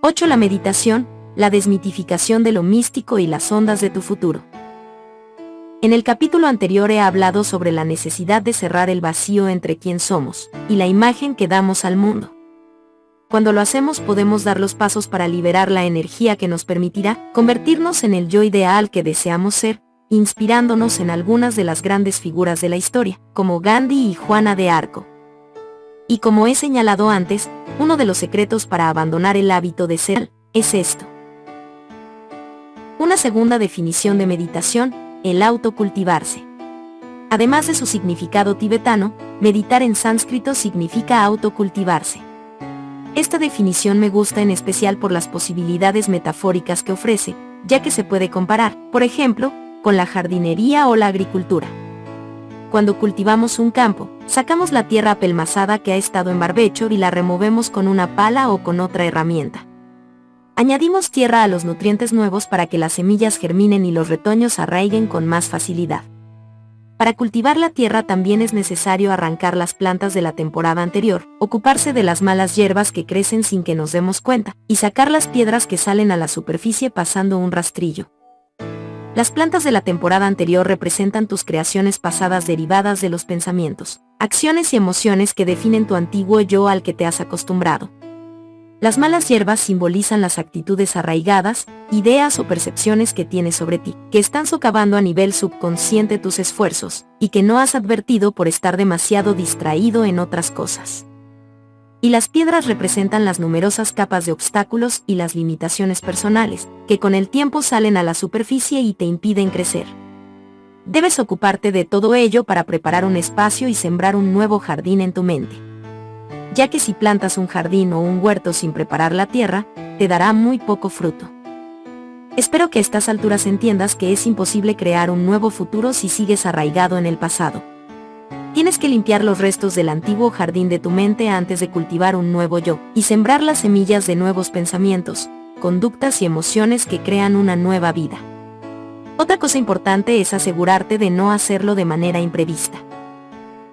8. La meditación, la desmitificación de lo místico y las ondas de tu futuro. En el capítulo anterior he hablado sobre la necesidad de cerrar el vacío entre quién somos y la imagen que damos al mundo. Cuando lo hacemos podemos dar los pasos para liberar la energía que nos permitirá convertirnos en el yo ideal que deseamos ser, inspirándonos en algunas de las grandes figuras de la historia, como Gandhi y Juana de Arco. Y como he señalado antes, uno de los secretos para abandonar el hábito de ser es esto. Una segunda definición de meditación, el autocultivarse. Además de su significado tibetano, meditar en sánscrito significa autocultivarse. Esta definición me gusta en especial por las posibilidades metafóricas que ofrece, ya que se puede comparar, por ejemplo, con la jardinería o la agricultura. Cuando cultivamos un campo, sacamos la tierra apelmazada que ha estado en barbecho y la removemos con una pala o con otra herramienta. Añadimos tierra a los nutrientes nuevos para que las semillas germinen y los retoños arraiguen con más facilidad. Para cultivar la tierra también es necesario arrancar las plantas de la temporada anterior, ocuparse de las malas hierbas que crecen sin que nos demos cuenta, y sacar las piedras que salen a la superficie pasando un rastrillo. Las plantas de la temporada anterior representan tus creaciones pasadas derivadas de los pensamientos, acciones y emociones que definen tu antiguo yo al que te has acostumbrado. Las malas hierbas simbolizan las actitudes arraigadas, ideas o percepciones que tienes sobre ti, que están socavando a nivel subconsciente tus esfuerzos, y que no has advertido por estar demasiado distraído en otras cosas. Y las piedras representan las numerosas capas de obstáculos y las limitaciones personales, que con el tiempo salen a la superficie y te impiden crecer. Debes ocuparte de todo ello para preparar un espacio y sembrar un nuevo jardín en tu mente. Ya que si plantas un jardín o un huerto sin preparar la tierra, te dará muy poco fruto. Espero que a estas alturas entiendas que es imposible crear un nuevo futuro si sigues arraigado en el pasado. Tienes que limpiar los restos del antiguo jardín de tu mente antes de cultivar un nuevo yo, y sembrar las semillas de nuevos pensamientos, conductas y emociones que crean una nueva vida. Otra cosa importante es asegurarte de no hacerlo de manera imprevista.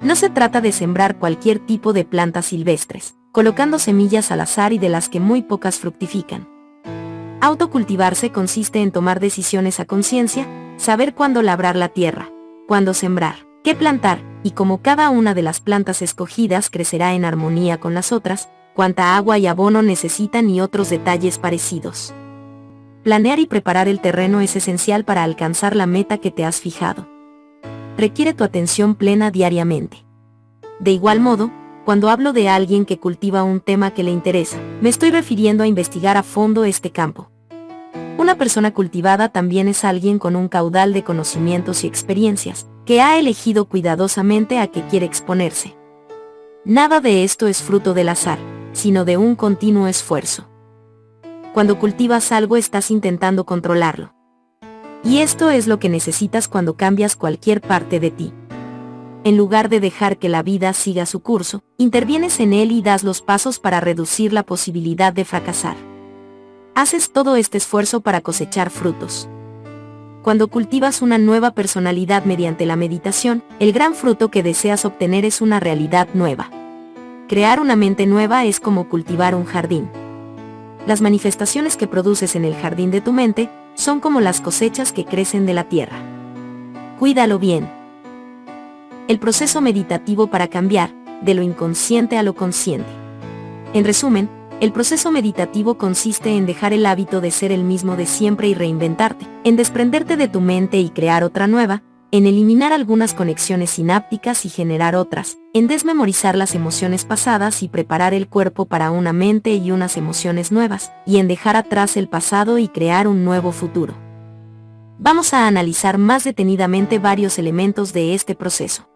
No se trata de sembrar cualquier tipo de plantas silvestres, colocando semillas al azar y de las que muy pocas fructifican. Autocultivarse consiste en tomar decisiones a conciencia, saber cuándo labrar la tierra, cuándo sembrar, qué plantar, y cómo cada una de las plantas escogidas crecerá en armonía con las otras, cuánta agua y abono necesitan y otros detalles parecidos. Planear y preparar el terreno es esencial para alcanzar la meta que te has fijado. Requiere tu atención plena diariamente. De igual modo, cuando hablo de alguien que cultiva un tema que le interesa, me estoy refiriendo a investigar a fondo este campo. Una persona cultivada también es alguien con un caudal de conocimientos y experiencias, que ha elegido cuidadosamente a qué quiere exponerse. Nada de esto es fruto del azar, sino de un continuo esfuerzo. Cuando cultivas algo estás intentando controlarlo. Y esto es lo que necesitas cuando cambias cualquier parte de ti. En lugar de dejar que la vida siga su curso, intervienes en él y das los pasos para reducir la posibilidad de fracasar. Haces todo este esfuerzo para cosechar frutos. Cuando cultivas una nueva personalidad mediante la meditación, el gran fruto que deseas obtener es una realidad nueva. Crear una mente nueva es como cultivar un jardín. Las manifestaciones que produces en el jardín de tu mente son como las cosechas que crecen de la tierra. Cuídalo bien. El proceso meditativo para cambiar, de lo inconsciente a lo consciente. En resumen, el proceso meditativo consiste en dejar el hábito de ser el mismo de siempre y reinventarte, en desprenderte de tu mente y crear otra nueva, en eliminar algunas conexiones sinápticas y generar otras, en desmemorizar las emociones pasadas y preparar el cuerpo para una mente y unas emociones nuevas, y en dejar atrás el pasado y crear un nuevo futuro. Vamos a analizar más detenidamente varios elementos de este proceso.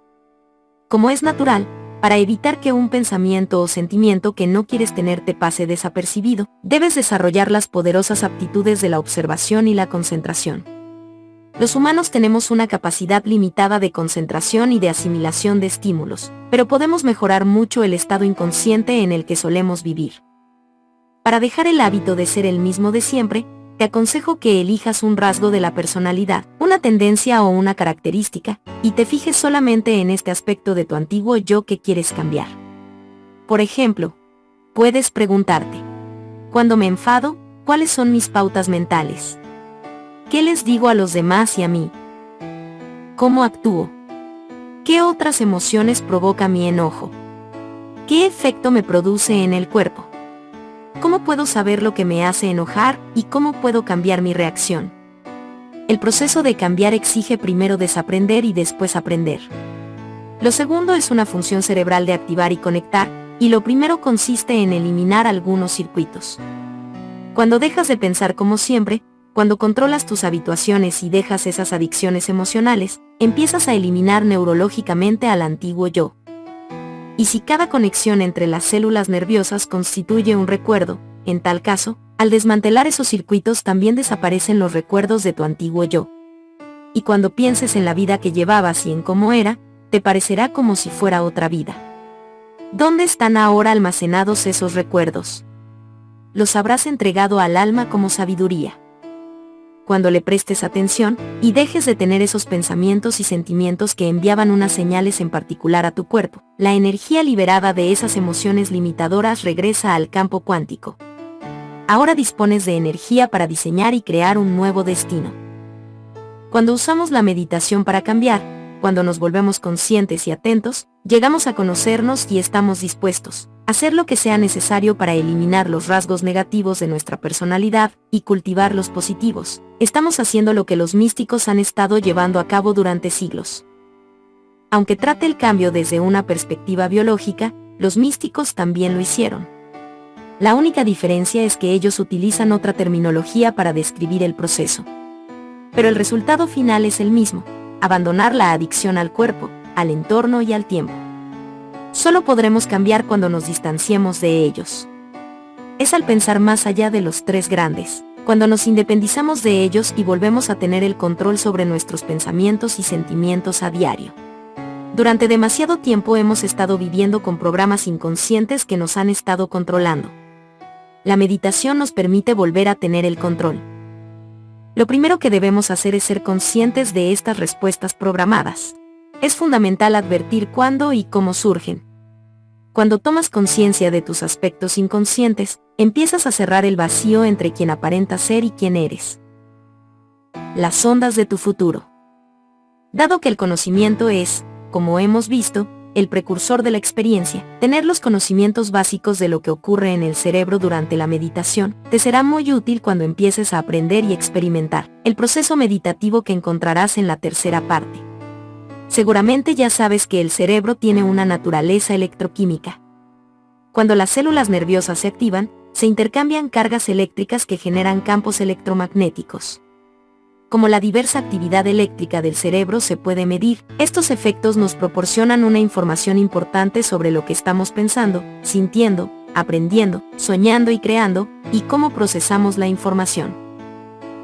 Como es natural, para evitar que un pensamiento o sentimiento que no quieres tener te pase desapercibido, debes desarrollar las poderosas aptitudes de la observación y la concentración. Los humanos tenemos una capacidad limitada de concentración y de asimilación de estímulos, pero podemos mejorar mucho el estado inconsciente en el que solemos vivir. Para dejar el hábito de ser el mismo de siempre, te aconsejo que elijas un rasgo de la personalidad, una tendencia o una característica, y te fijes solamente en este aspecto de tu antiguo yo que quieres cambiar. Por ejemplo, puedes preguntarte: Cuando me enfado, ¿cuáles son mis pautas mentales? ¿Qué les digo a los demás y a mí? ¿Cómo actúo? ¿Qué otras emociones provoca mi enojo? ¿Qué efecto me produce en el cuerpo? ¿Cómo puedo saber lo que me hace enojar y cómo puedo cambiar mi reacción? El proceso de cambiar exige primero desaprender y después aprender. Lo segundo es una función cerebral de activar y conectar, y lo primero consiste en eliminar algunos circuitos. Cuando dejas de pensar como siempre, cuando controlas tus habituaciones y dejas esas adicciones emocionales, empiezas a eliminar neurológicamente al antiguo yo. Y si cada conexión entre las células nerviosas constituye un recuerdo, en tal caso, al desmantelar esos circuitos también desaparecen los recuerdos de tu antiguo yo. Y cuando pienses en la vida que llevabas y en cómo era, te parecerá como si fuera otra vida. ¿Dónde están ahora almacenados esos recuerdos? Los habrás entregado al alma como sabiduría. Cuando le prestes atención, y dejes de tener esos pensamientos y sentimientos que enviaban unas señales en particular a tu cuerpo, la energía liberada de esas emociones limitadoras regresa al campo cuántico. Ahora dispones de energía para diseñar y crear un nuevo destino. Cuando usamos la meditación para cambiar, cuando nos volvemos conscientes y atentos, llegamos a conocernos y estamos dispuestos a hacer lo que sea necesario para eliminar los rasgos negativos de nuestra personalidad y cultivar los positivos. Estamos haciendo lo que los místicos han estado llevando a cabo durante siglos. Aunque trate el cambio desde una perspectiva biológica, los místicos también lo hicieron. La única diferencia es que ellos utilizan otra terminología para describir el proceso. Pero el resultado final es el mismo: abandonar la adicción al cuerpo, al entorno y al tiempo. Solo podremos cambiar cuando nos distanciemos de ellos. Es al pensar más allá de los tres grandes, cuando nos independizamos de ellos y volvemos a tener el control sobre nuestros pensamientos y sentimientos a diario. Durante demasiado tiempo hemos estado viviendo con programas inconscientes que nos han estado controlando. La meditación nos permite volver a tener el control. Lo primero que debemos hacer es ser conscientes de estas respuestas programadas. Es fundamental advertir cuándo y cómo surgen. Cuando tomas conciencia de tus aspectos inconscientes, empiezas a cerrar el vacío entre quien aparentas ser y quién eres. Las ondas de tu futuro. Dado que el conocimiento es, como hemos visto, el precursor de la experiencia, tener los conocimientos básicos de lo que ocurre en el cerebro durante la meditación te será muy útil cuando empieces a aprender y experimentar el proceso meditativo que encontrarás en la tercera parte. Seguramente ya sabes que el cerebro tiene una naturaleza electroquímica. Cuando las células nerviosas se activan, se intercambian cargas eléctricas que generan campos electromagnéticos. Como la diversa actividad eléctrica del cerebro se puede medir, estos efectos nos proporcionan una información importante sobre lo que estamos pensando, sintiendo, aprendiendo, soñando y creando, y cómo procesamos la información.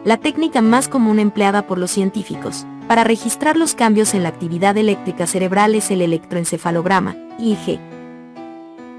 La técnica más común empleada por los científicos para registrar los cambios en la actividad eléctrica cerebral es el electroencefalograma, EEG.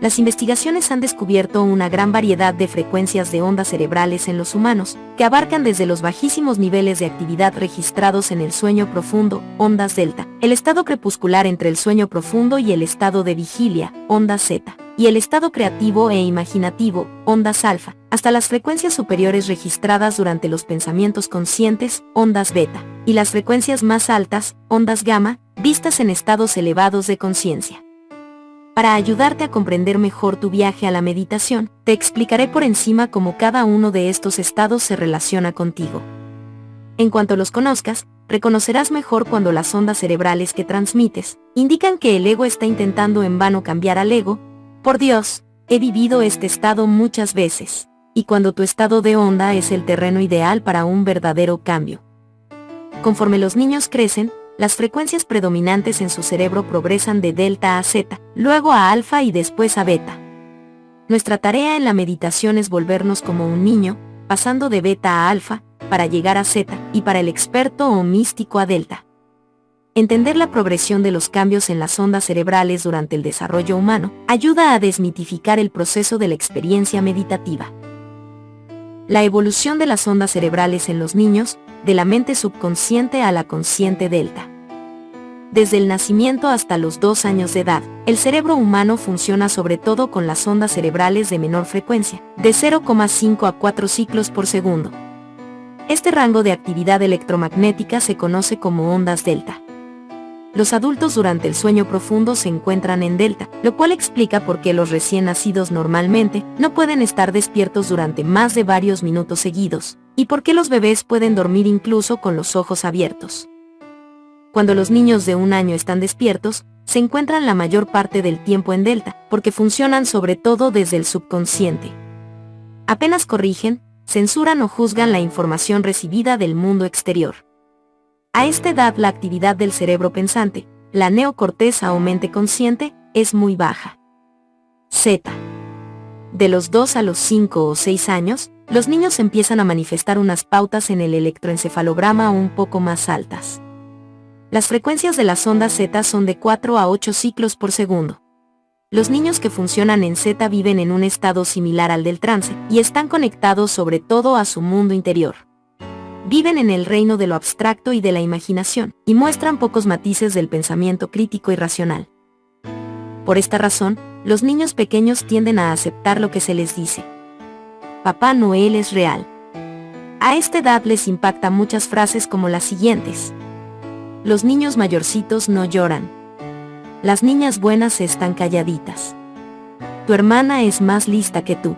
Las investigaciones han descubierto una gran variedad de frecuencias de ondas cerebrales en los humanos, que abarcan desde los bajísimos niveles de actividad registrados en el sueño profundo, ondas delta, el estado crepuscular entre el sueño profundo y el estado de vigilia, ondas zeta, y el estado creativo e imaginativo, ondas alfa, hasta las frecuencias superiores registradas durante los pensamientos conscientes, ondas beta, y las frecuencias más altas, ondas gamma, vistas en estados elevados de conciencia. Para ayudarte a comprender mejor tu viaje a la meditación, te explicaré por encima cómo cada uno de estos estados se relaciona contigo. En cuanto los conozcas, reconocerás mejor cuando las ondas cerebrales que transmites indican que el ego está intentando en vano cambiar al ego. Por Dios, he vivido este estado muchas veces, y cuando tu estado de onda es el terreno ideal para un verdadero cambio. Conforme los niños crecen, las frecuencias predominantes en su cerebro progresan de delta a zeta, luego a alfa y después a beta. Nuestra tarea en la meditación es volvernos como un niño, pasando de beta a alfa, para llegar a zeta, y para el experto o místico a delta. Entender la progresión de los cambios en las ondas cerebrales durante el desarrollo humano ayuda a desmitificar el proceso de la experiencia meditativa. La evolución de las ondas cerebrales en los niños, de la mente subconsciente a la consciente delta. Desde el nacimiento hasta los 2 años de edad, el cerebro humano funciona sobre todo con las ondas cerebrales de menor frecuencia, de 0,5 a 4 ciclos por segundo. Este rango de actividad electromagnética se conoce como ondas delta. Los adultos durante el sueño profundo se encuentran en delta, lo cual explica por qué los recién nacidos normalmente no pueden estar despiertos durante más de varios minutos seguidos, y por qué los bebés pueden dormir incluso con los ojos abiertos. Cuando los niños de 1 año están despiertos, se encuentran la mayor parte del tiempo en delta, porque funcionan sobre todo desde el subconsciente. Apenas corrigen, censuran o juzgan la información recibida del mundo exterior. A esta edad la actividad del cerebro pensante, la neocorteza o mente consciente, es muy baja. Z. De los 2 a los 5 o 6 años, los niños empiezan a manifestar unas pautas en el electroencefalograma un poco más altas. Las frecuencias de las ondas Z son de 4 a 8 ciclos por segundo. Los niños que funcionan en Z viven en un estado similar al del trance y están conectados sobre todo a su mundo interior. Viven en el reino de lo abstracto y de la imaginación, y muestran pocos matices del pensamiento crítico y racional. Por esta razón, los niños pequeños tienden a aceptar lo que se les dice. Papá Noel es real. A esta edad les impactan muchas frases como las siguientes. Los niños mayorcitos no lloran. Las niñas buenas están calladitas. Tu hermana es más lista que tú.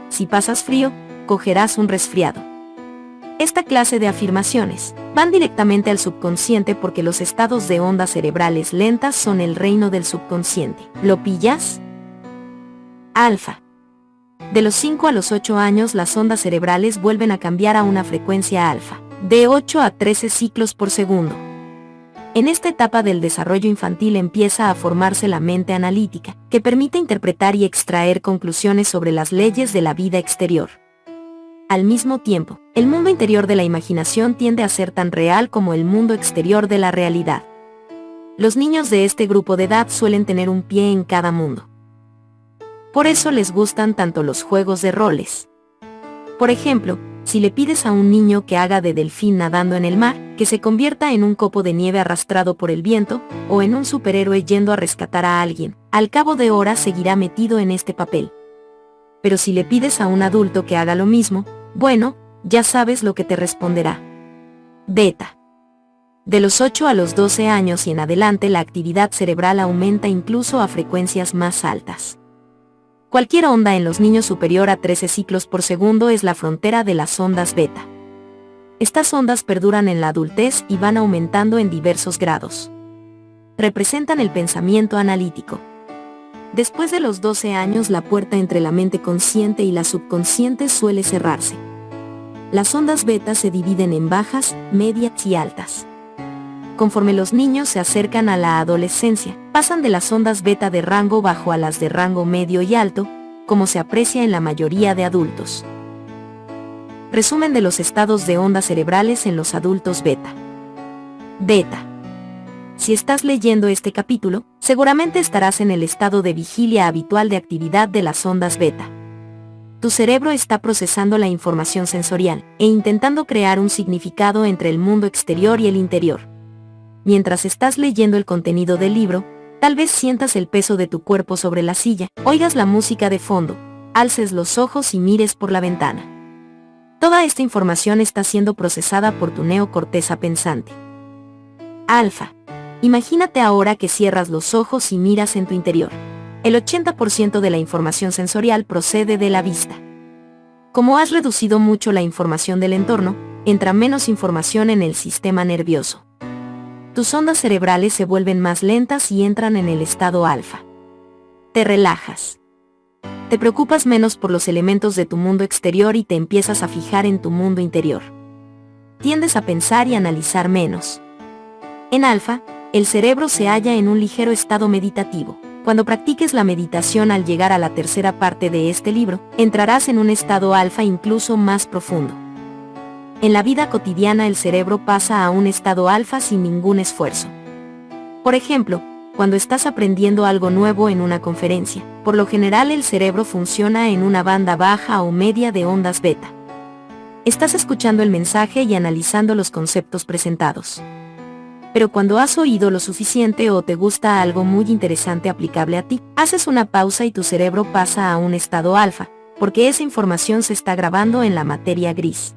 Si pasas frío, cogerás un resfriado. Esta clase de afirmaciones van directamente al subconsciente porque los estados de ondas cerebrales lentas son el reino del subconsciente. ¿Lo pillas? Alfa. De los 5 a los 8 años las ondas cerebrales vuelven a cambiar a una frecuencia alfa, de 8 a 13 ciclos por segundo. En esta etapa del desarrollo infantil empieza a formarse la mente analítica, que permite interpretar y extraer conclusiones sobre las leyes de la vida exterior. Al mismo tiempo, el mundo interior de la imaginación tiende a ser tan real como el mundo exterior de la realidad. Los niños de este grupo de edad suelen tener un pie en cada mundo. Por eso les gustan tanto los juegos de roles. Por ejemplo, si le pides a un niño que haga de delfín nadando en el mar, que se convierta en un copo de nieve arrastrado por el viento, o en un superhéroe yendo a rescatar a alguien, al cabo de horas seguirá metido en este papel. Pero si le pides a un adulto que haga lo mismo, bueno, ya sabes lo que te responderá. Beta. De los 8 a los 12 años y en adelante la actividad cerebral aumenta incluso a frecuencias más altas. Cualquier onda en los niños superior a 13 ciclos por segundo es la frontera de las ondas beta. Estas ondas perduran en la adultez y van aumentando en diversos grados. Representan el pensamiento analítico. Después de los 12 años la puerta entre la mente consciente y la subconsciente suele cerrarse. Las ondas beta se dividen en bajas, medias y altas. Conforme los niños se acercan a la adolescencia, pasan de las ondas beta de rango bajo a las de rango medio y alto, como se aprecia en la mayoría de adultos. Resumen de los estados de ondas cerebrales en los adultos beta. Beta. Si estás leyendo este capítulo, seguramente estarás en el estado de vigilia habitual de actividad de las ondas beta. Tu cerebro está procesando la información sensorial e intentando crear un significado entre el mundo exterior y el interior. Mientras estás leyendo el contenido del libro, tal vez sientas el peso de tu cuerpo sobre la silla, oigas la música de fondo, alces los ojos y mires por la ventana. Toda esta información está siendo procesada por tu neocorteza pensante. Alfa. Imagínate ahora que cierras los ojos y miras en tu interior. El 80% de la información sensorial procede de la vista. Como has reducido mucho la información del entorno, entra menos información en el sistema nervioso. Tus ondas cerebrales se vuelven más lentas y entran en el estado alfa. Te relajas. Te preocupas menos por los elementos de tu mundo exterior y te empiezas a fijar en tu mundo interior. Tiendes a pensar y analizar menos. En alfa, el cerebro se halla en un ligero estado meditativo. Cuando practiques la meditación al llegar a la tercera parte de este libro, entrarás en un estado alfa incluso más profundo. En la vida cotidiana el cerebro pasa a un estado alfa sin ningún esfuerzo. Por ejemplo, cuando estás aprendiendo algo nuevo en una conferencia, por lo general el cerebro funciona en una banda baja o media de ondas beta. Estás escuchando el mensaje y analizando los conceptos presentados. Pero cuando has oído lo suficiente o te gusta algo muy interesante aplicable a ti, haces una pausa y tu cerebro pasa a un estado alfa, porque esa información se está grabando en la materia gris.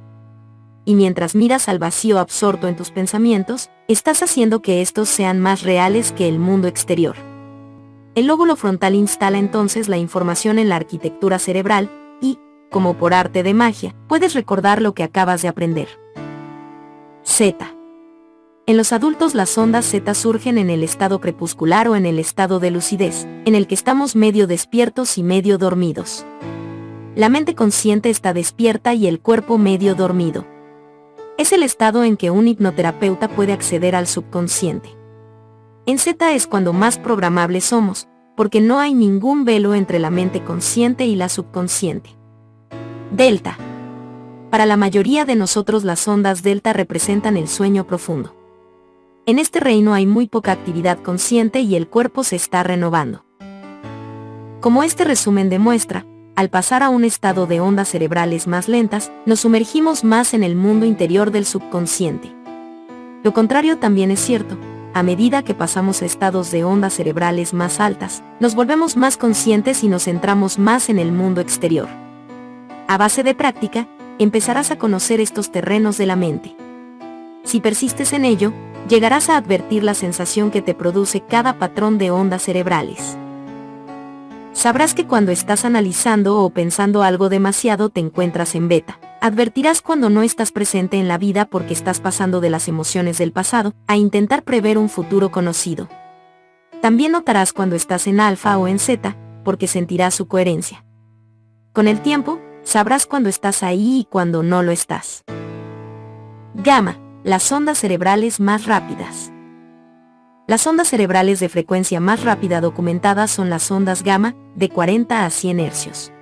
Y mientras miras al vacío absorto en tus pensamientos, estás haciendo que estos sean más reales que el mundo exterior. El lóbulo frontal instala entonces la información en la arquitectura cerebral y, como por arte de magia, puedes recordar lo que acabas de aprender. Z. En los adultos las ondas Z surgen en el estado crepuscular o en el estado de lucidez, en el que estamos medio despiertos y medio dormidos. La mente consciente está despierta y el cuerpo medio dormido. Es el estado en que un hipnoterapeuta puede acceder al subconsciente. En Z es cuando más programables somos, porque no hay ningún velo entre la mente consciente y la subconsciente. Delta. Para la mayoría de nosotros las ondas delta representan el sueño profundo. En este reino hay muy poca actividad consciente y el cuerpo se está renovando. Como este resumen demuestra, al pasar a un estado de ondas cerebrales más lentas, nos sumergimos más en el mundo interior del subconsciente. Lo contrario también es cierto. A medida que pasamos a estados de ondas cerebrales más altas, nos volvemos más conscientes y nos centramos más en el mundo exterior. A base de práctica, empezarás a conocer estos terrenos de la mente. Si persistes en ello, llegarás a advertir la sensación que te produce cada patrón de ondas cerebrales. Sabrás que cuando estás analizando o pensando algo demasiado te encuentras en beta. Advertirás cuando no estás presente en la vida porque estás pasando de las emociones del pasado a intentar prever un futuro conocido. También notarás cuando estás en alfa o en zeta, porque sentirás su coherencia. Con el tiempo, sabrás cuando estás ahí y cuando no lo estás. Gamma, las ondas cerebrales más rápidas. Las ondas cerebrales de frecuencia más rápida documentadas son las ondas gamma, de 40 a 100 hercios.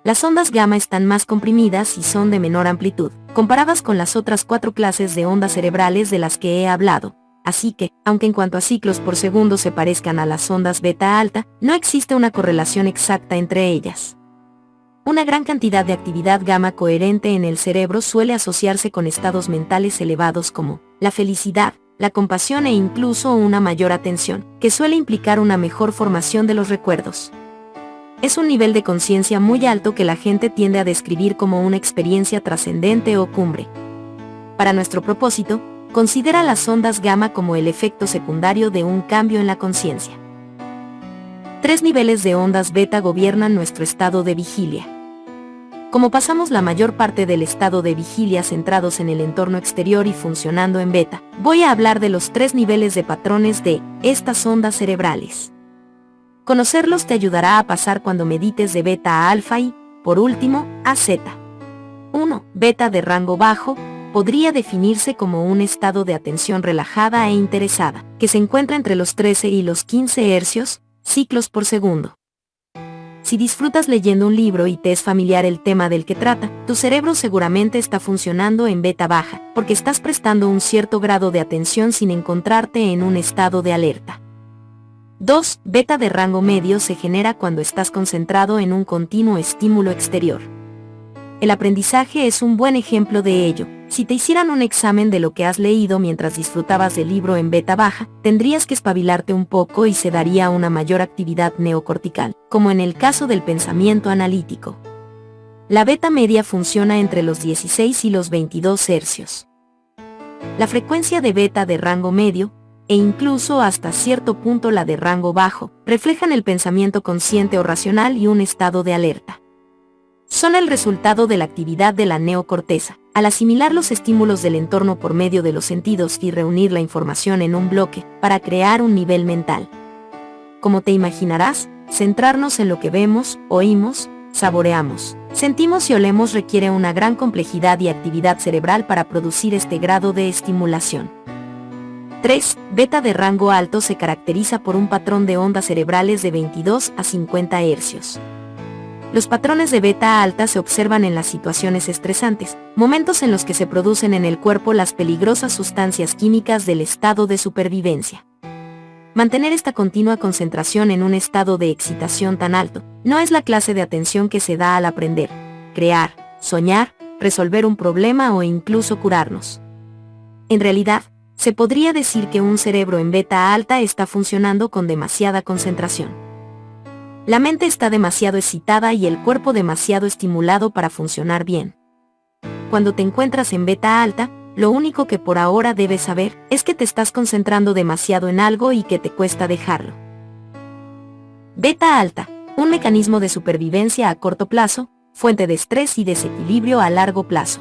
Las ondas gamma están más comprimidas y son de menor amplitud, comparadas con las otras 4 clases de ondas cerebrales de las que he hablado. Así que, aunque en cuanto a ciclos por segundo se parezcan a las ondas beta alta, no existe una correlación exacta entre ellas. Una gran cantidad de actividad gamma coherente en el cerebro suele asociarse con estados mentales elevados como la felicidad, la compasión e incluso una mayor atención, que suele implicar una mejor formación de los recuerdos. Es un nivel de conciencia muy alto que la gente tiende a describir como una experiencia trascendente o cumbre. Para nuestro propósito, considera las ondas gamma como el efecto secundario de un cambio en la conciencia. 3 niveles de ondas beta gobiernan nuestro estado de vigilia. Como pasamos la mayor parte del estado de vigilia centrados en el entorno exterior y funcionando en beta, voy a hablar de los 3 niveles de patrones de estas ondas cerebrales. Conocerlos te ayudará a pasar cuando medites de beta a alfa y, por último, a zeta. 1. Beta de rango bajo podría definirse como un estado de atención relajada e interesada, que se encuentra entre los 13 y los 15 hercios, ciclos por segundo. Si disfrutas leyendo un libro y te es familiar el tema del que trata, tu cerebro seguramente está funcionando en beta baja, porque estás prestando un cierto grado de atención sin encontrarte en un estado de alerta. 2. Beta de rango medio se genera cuando estás concentrado en un continuo estímulo exterior. El aprendizaje es un buen ejemplo de ello. Si te hicieran un examen de lo que has leído mientras disfrutabas del libro en beta baja, tendrías que espabilarte un poco y se daría una mayor actividad neocortical, como en el caso del pensamiento analítico. La beta media funciona entre los 16 y los 22 hercios. La frecuencia de beta de rango medio, e incluso hasta cierto punto la de rango bajo, reflejan el pensamiento consciente o racional y un estado de alerta. Son el resultado de la actividad de la neocorteza. Al asimilar los estímulos del entorno por medio de los sentidos y reunir la información en un bloque para crear un nivel mental. Como te imaginarás, centrarnos en lo que vemos, oímos, saboreamos, sentimos y olemos requiere una gran complejidad y actividad cerebral para producir este grado de estimulación. 3. Beta de rango alto se caracteriza por un patrón de ondas cerebrales de 22 a 50 hercios. Los patrones de beta alta se observan en las situaciones estresantes, momentos en los que se producen en el cuerpo las peligrosas sustancias químicas del estado de supervivencia. Mantener esta continua concentración en un estado de excitación tan alto, no es la clase de atención que se da al aprender, crear, soñar, resolver un problema o incluso curarnos. En realidad, Se podría decir que un cerebro en beta alta está funcionando con demasiada concentración. La mente está demasiado excitada y el cuerpo demasiado estimulado para funcionar bien. Cuando te encuentras en beta alta, lo único que por ahora debes saber es que te estás concentrando demasiado en algo y que te cuesta dejarlo. Beta alta, un mecanismo de supervivencia a corto plazo, fuente de estrés y desequilibrio a largo plazo.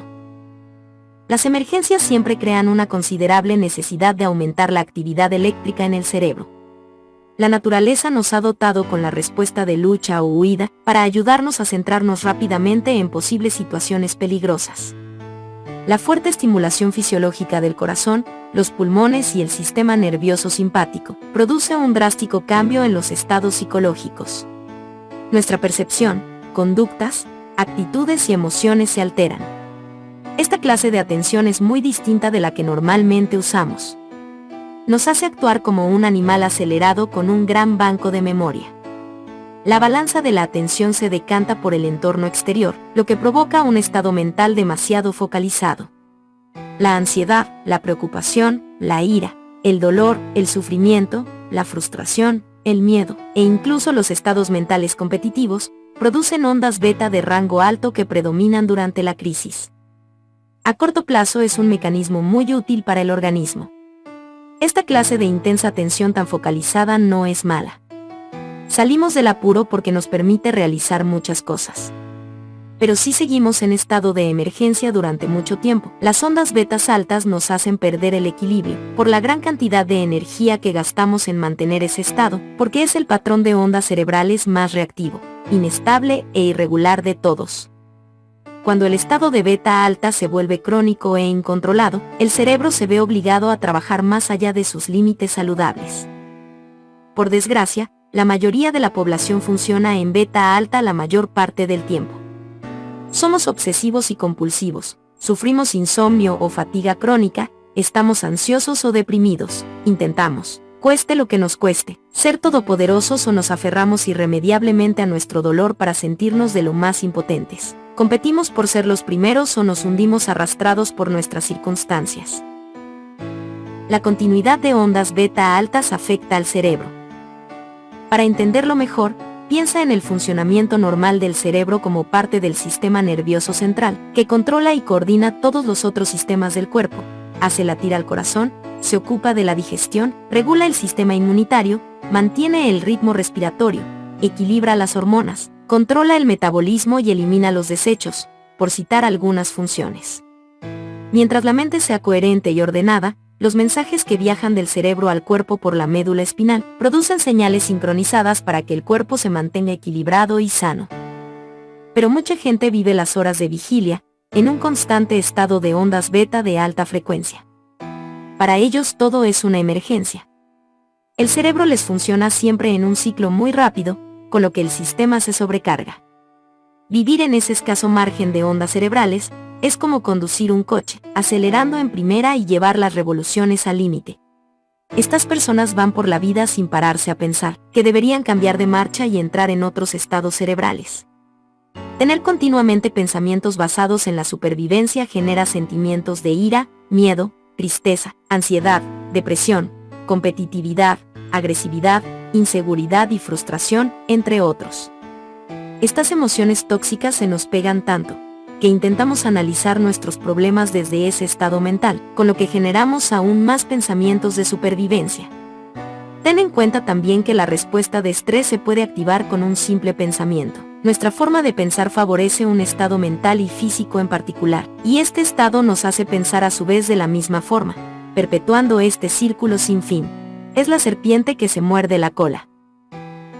Las emergencias siempre crean una considerable necesidad de aumentar la actividad eléctrica en el cerebro. La naturaleza nos ha dotado con la respuesta de lucha o huida para ayudarnos a centrarnos rápidamente en posibles situaciones peligrosas. La fuerte estimulación fisiológica del corazón, los pulmones y el sistema nervioso simpático produce un drástico cambio en los estados psicológicos. Nuestra percepción, conductas, actitudes y emociones se alteran. Esta clase de atención es muy distinta de la que normalmente usamos. Nos hace actuar como un animal acelerado con un gran banco de memoria. La balanza de la atención se decanta por el entorno exterior, lo que provoca un estado mental demasiado focalizado. La ansiedad, la preocupación, la ira, el dolor, el sufrimiento, la frustración, el miedo, e incluso los estados mentales competitivos, producen ondas beta de rango alto que predominan durante la crisis. A corto plazo es un mecanismo muy útil para el organismo. Esta clase de intensa atención tan focalizada no es mala. Salimos del apuro porque nos permite realizar muchas cosas. Pero si seguimos en estado de emergencia durante mucho tiempo, las ondas betas altas nos hacen perder el equilibrio, por la gran cantidad de energía que gastamos en mantener ese estado, porque es el patrón de ondas cerebrales más reactivo, inestable e irregular de todos. Cuando el estado de beta alta se vuelve crónico e incontrolado, el cerebro se ve obligado a trabajar más allá de sus límites saludables. Por desgracia, la mayoría de la población funciona en beta alta la mayor parte del tiempo. Somos obsesivos y compulsivos, sufrimos insomnio o fatiga crónica, estamos ansiosos o deprimidos, intentamos, cueste lo que nos cueste, ser todopoderosos o nos aferramos irremediablemente a nuestro dolor para sentirnos de lo más impotentes. Competimos por ser los primeros o nos hundimos arrastrados por nuestras circunstancias. La continuidad de ondas beta altas afecta al cerebro. Para entenderlo mejor, piensa en el funcionamiento normal del cerebro como parte del sistema nervioso central, que controla y coordina todos los otros sistemas del cuerpo, hace latir al corazón, se ocupa de la digestión, regula el sistema inmunitario, mantiene el ritmo respiratorio, equilibra las hormonas, controla el metabolismo y elimina los desechos, por citar algunas funciones. Mientras la mente sea coherente y ordenada, los mensajes que viajan del cerebro al cuerpo por la médula espinal producen señales sincronizadas para que el cuerpo se mantenga equilibrado y sano. Pero mucha gente vive las horas de vigilia, en un constante estado de ondas beta de alta frecuencia. Para ellos todo es una emergencia. El cerebro les funciona siempre en un ciclo muy rápido, con lo que el sistema se sobrecarga. Vivir en ese escaso margen de ondas cerebrales es como conducir un coche, acelerando en primera y llevar las revoluciones al límite. Estas personas van por la vida sin pararse a pensar que deberían cambiar de marcha y entrar en otros estados cerebrales. Tener continuamente pensamientos basados en la supervivencia genera sentimientos de ira, miedo, tristeza, ansiedad, depresión, competitividad, agresividad, inseguridad y frustración, entre otros. Estas emociones tóxicas se nos pegan tanto, que intentamos analizar nuestros problemas desde ese estado mental, con lo que generamos aún más pensamientos de supervivencia. Ten en cuenta también que la respuesta de estrés se puede activar con un simple pensamiento. Nuestra forma de pensar favorece un estado mental y físico en particular, y este estado nos hace pensar a su vez de la misma forma, perpetuando este círculo sin fin. Es la serpiente que se muerde la cola.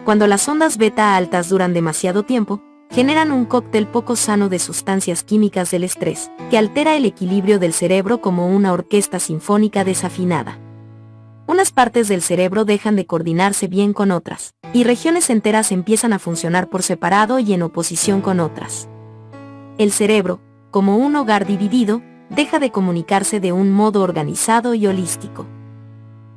Cuando las ondas beta altas duran demasiado tiempo, generan un cóctel poco sano de sustancias químicas del estrés, que altera el equilibrio del cerebro como una orquesta sinfónica desafinada. Unas partes del cerebro dejan de coordinarse bien con otras, y regiones enteras empiezan a funcionar por separado y en oposición con otras. El cerebro, como un hogar dividido, deja de comunicarse de un modo organizado y holístico.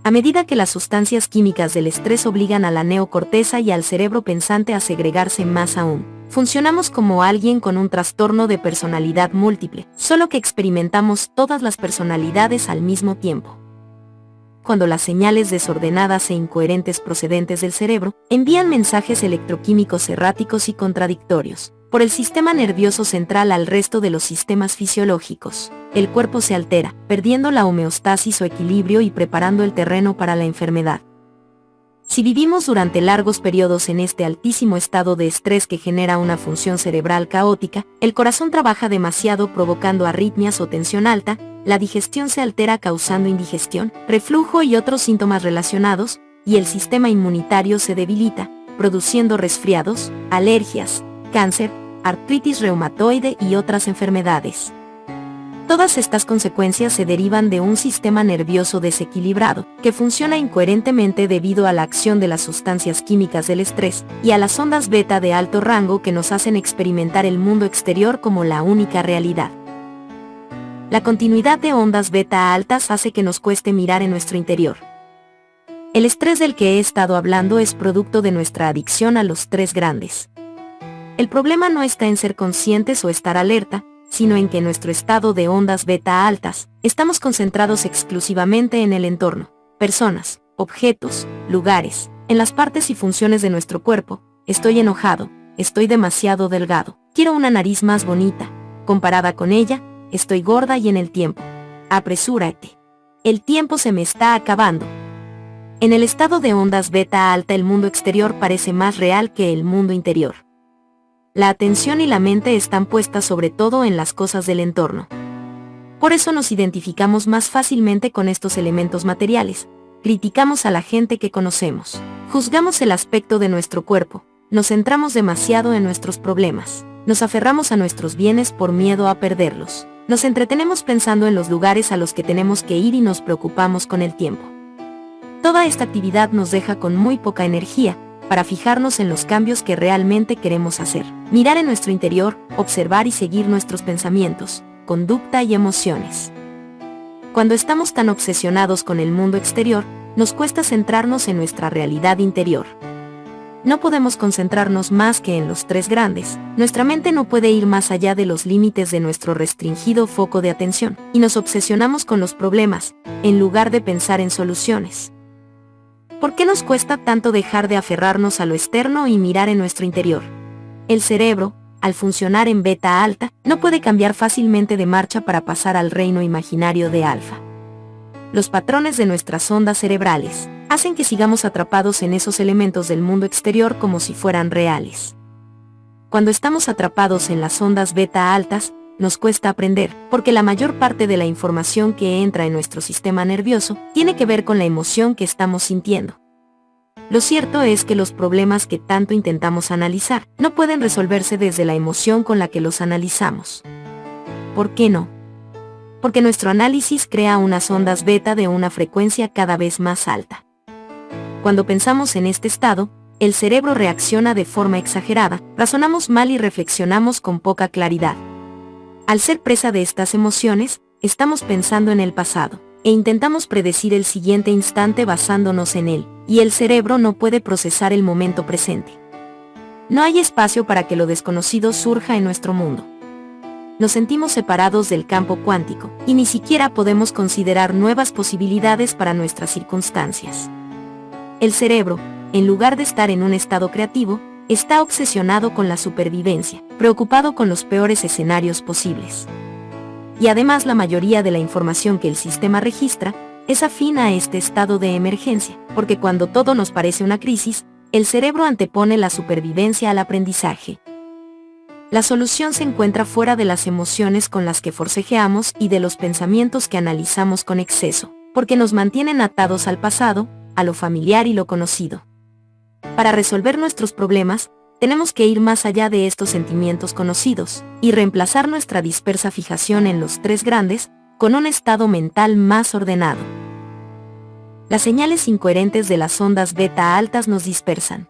A medida que las sustancias químicas del estrés obligan a la neocorteza y al cerebro pensante a segregarse más aún, funcionamos como alguien con un trastorno de personalidad múltiple, solo que experimentamos todas las personalidades al mismo tiempo. cuando las señales desordenadas e incoherentes procedentes del cerebro envían mensajes electroquímicos erráticos y contradictorios por el sistema nervioso central al resto de los sistemas fisiológicos. El cuerpo se altera, perdiendo la homeostasis o equilibrio y preparando el terreno para la enfermedad. Si vivimos durante largos periodos en este altísimo estado de estrés que genera una función cerebral caótica, el corazón trabaja demasiado provocando arritmias o tensión alta, la digestión se altera causando indigestión, reflujo y otros síntomas relacionados, y el sistema inmunitario se debilita, produciendo resfriados, alergias, cáncer, artritis reumatoide y otras enfermedades. Todas estas consecuencias se derivan de un sistema nervioso desequilibrado, que funciona incoherentemente debido a la acción de las sustancias químicas del estrés y a las ondas beta de alto rango que nos hacen experimentar el mundo exterior como la única realidad. La continuidad de ondas beta altas hace que nos cueste mirar en nuestro interior. El estrés del que he estado hablando es producto de nuestra adicción a los tres grandes. El problema no está en ser conscientes o estar alerta, sino en que en nuestro estado de ondas beta altas, estamos concentrados exclusivamente en el entorno, personas, objetos, lugares, en las partes y funciones de nuestro cuerpo. Estoy enojado, estoy demasiado delgado, quiero una nariz más bonita, comparada con ella, estoy gorda y en el tiempo. Apresúrate. El tiempo se me está acabando. En el estado de ondas beta alta el mundo exterior parece más real que el mundo interior. La atención y la mente están puestas sobre todo en las cosas del entorno. Por eso nos identificamos más fácilmente con estos elementos materiales, criticamos a la gente que conocemos, juzgamos el aspecto de nuestro cuerpo, nos centramos demasiado en nuestros problemas, nos aferramos a nuestros bienes por miedo a perderlos, nos entretenemos pensando en los lugares a los que tenemos que ir y nos preocupamos con el tiempo. Toda esta actividad nos deja con muy poca energía, para fijarnos en los cambios que realmente queremos hacer, mirar en nuestro interior, observar y seguir nuestros pensamientos, conducta y emociones. Cuando estamos tan obsesionados con el mundo exterior, nos cuesta centrarnos en nuestra realidad interior. No podemos concentrarnos más que en los tres grandes, nuestra mente no puede ir más allá de los límites de nuestro restringido foco de atención, y nos obsesionamos con los problemas, en lugar de pensar en soluciones. ¿Por qué nos cuesta tanto dejar de aferrarnos a lo externo y mirar en nuestro interior? El cerebro, al funcionar en beta alta, no puede cambiar fácilmente de marcha para pasar al reino imaginario de alfa. Los patrones de nuestras ondas cerebrales hacen que sigamos atrapados en esos elementos del mundo exterior como si fueran reales. Cuando estamos atrapados en las ondas beta altas, nos cuesta aprender, porque la mayor parte de la información que entra en nuestro sistema nervioso tiene que ver con la emoción que estamos sintiendo. Lo cierto es que los problemas que tanto intentamos analizar no pueden resolverse desde la emoción con la que los analizamos. ¿Por qué no? Porque nuestro análisis crea unas ondas beta de una frecuencia cada vez más alta. Cuando pensamos en este estado, el cerebro reacciona de forma exagerada, razonamos mal y reflexionamos con poca claridad. Al ser presa de estas emociones, estamos pensando en el pasado, e intentamos predecir el siguiente instante basándonos en él, y el cerebro no puede procesar el momento presente. No hay espacio para que lo desconocido surja en nuestro mundo. Nos sentimos separados del campo cuántico, y ni siquiera podemos considerar nuevas posibilidades para nuestras circunstancias. El cerebro, en lugar de estar en un estado creativo, está obsesionado con la supervivencia, preocupado con los peores escenarios posibles. Y además la mayoría de la información que el sistema registra es afín a este estado de emergencia, porque cuando todo nos parece una crisis, el cerebro antepone la supervivencia al aprendizaje. La solución se encuentra fuera de las emociones con las que forcejeamos y de los pensamientos que analizamos con exceso, porque nos mantienen atados al pasado, a lo familiar y lo conocido. Para resolver nuestros problemas, tenemos que ir más allá de estos sentimientos conocidos, y reemplazar nuestra dispersa fijación en los tres grandes, con un estado mental más ordenado. Las señales incoherentes de las ondas beta altas nos dispersan.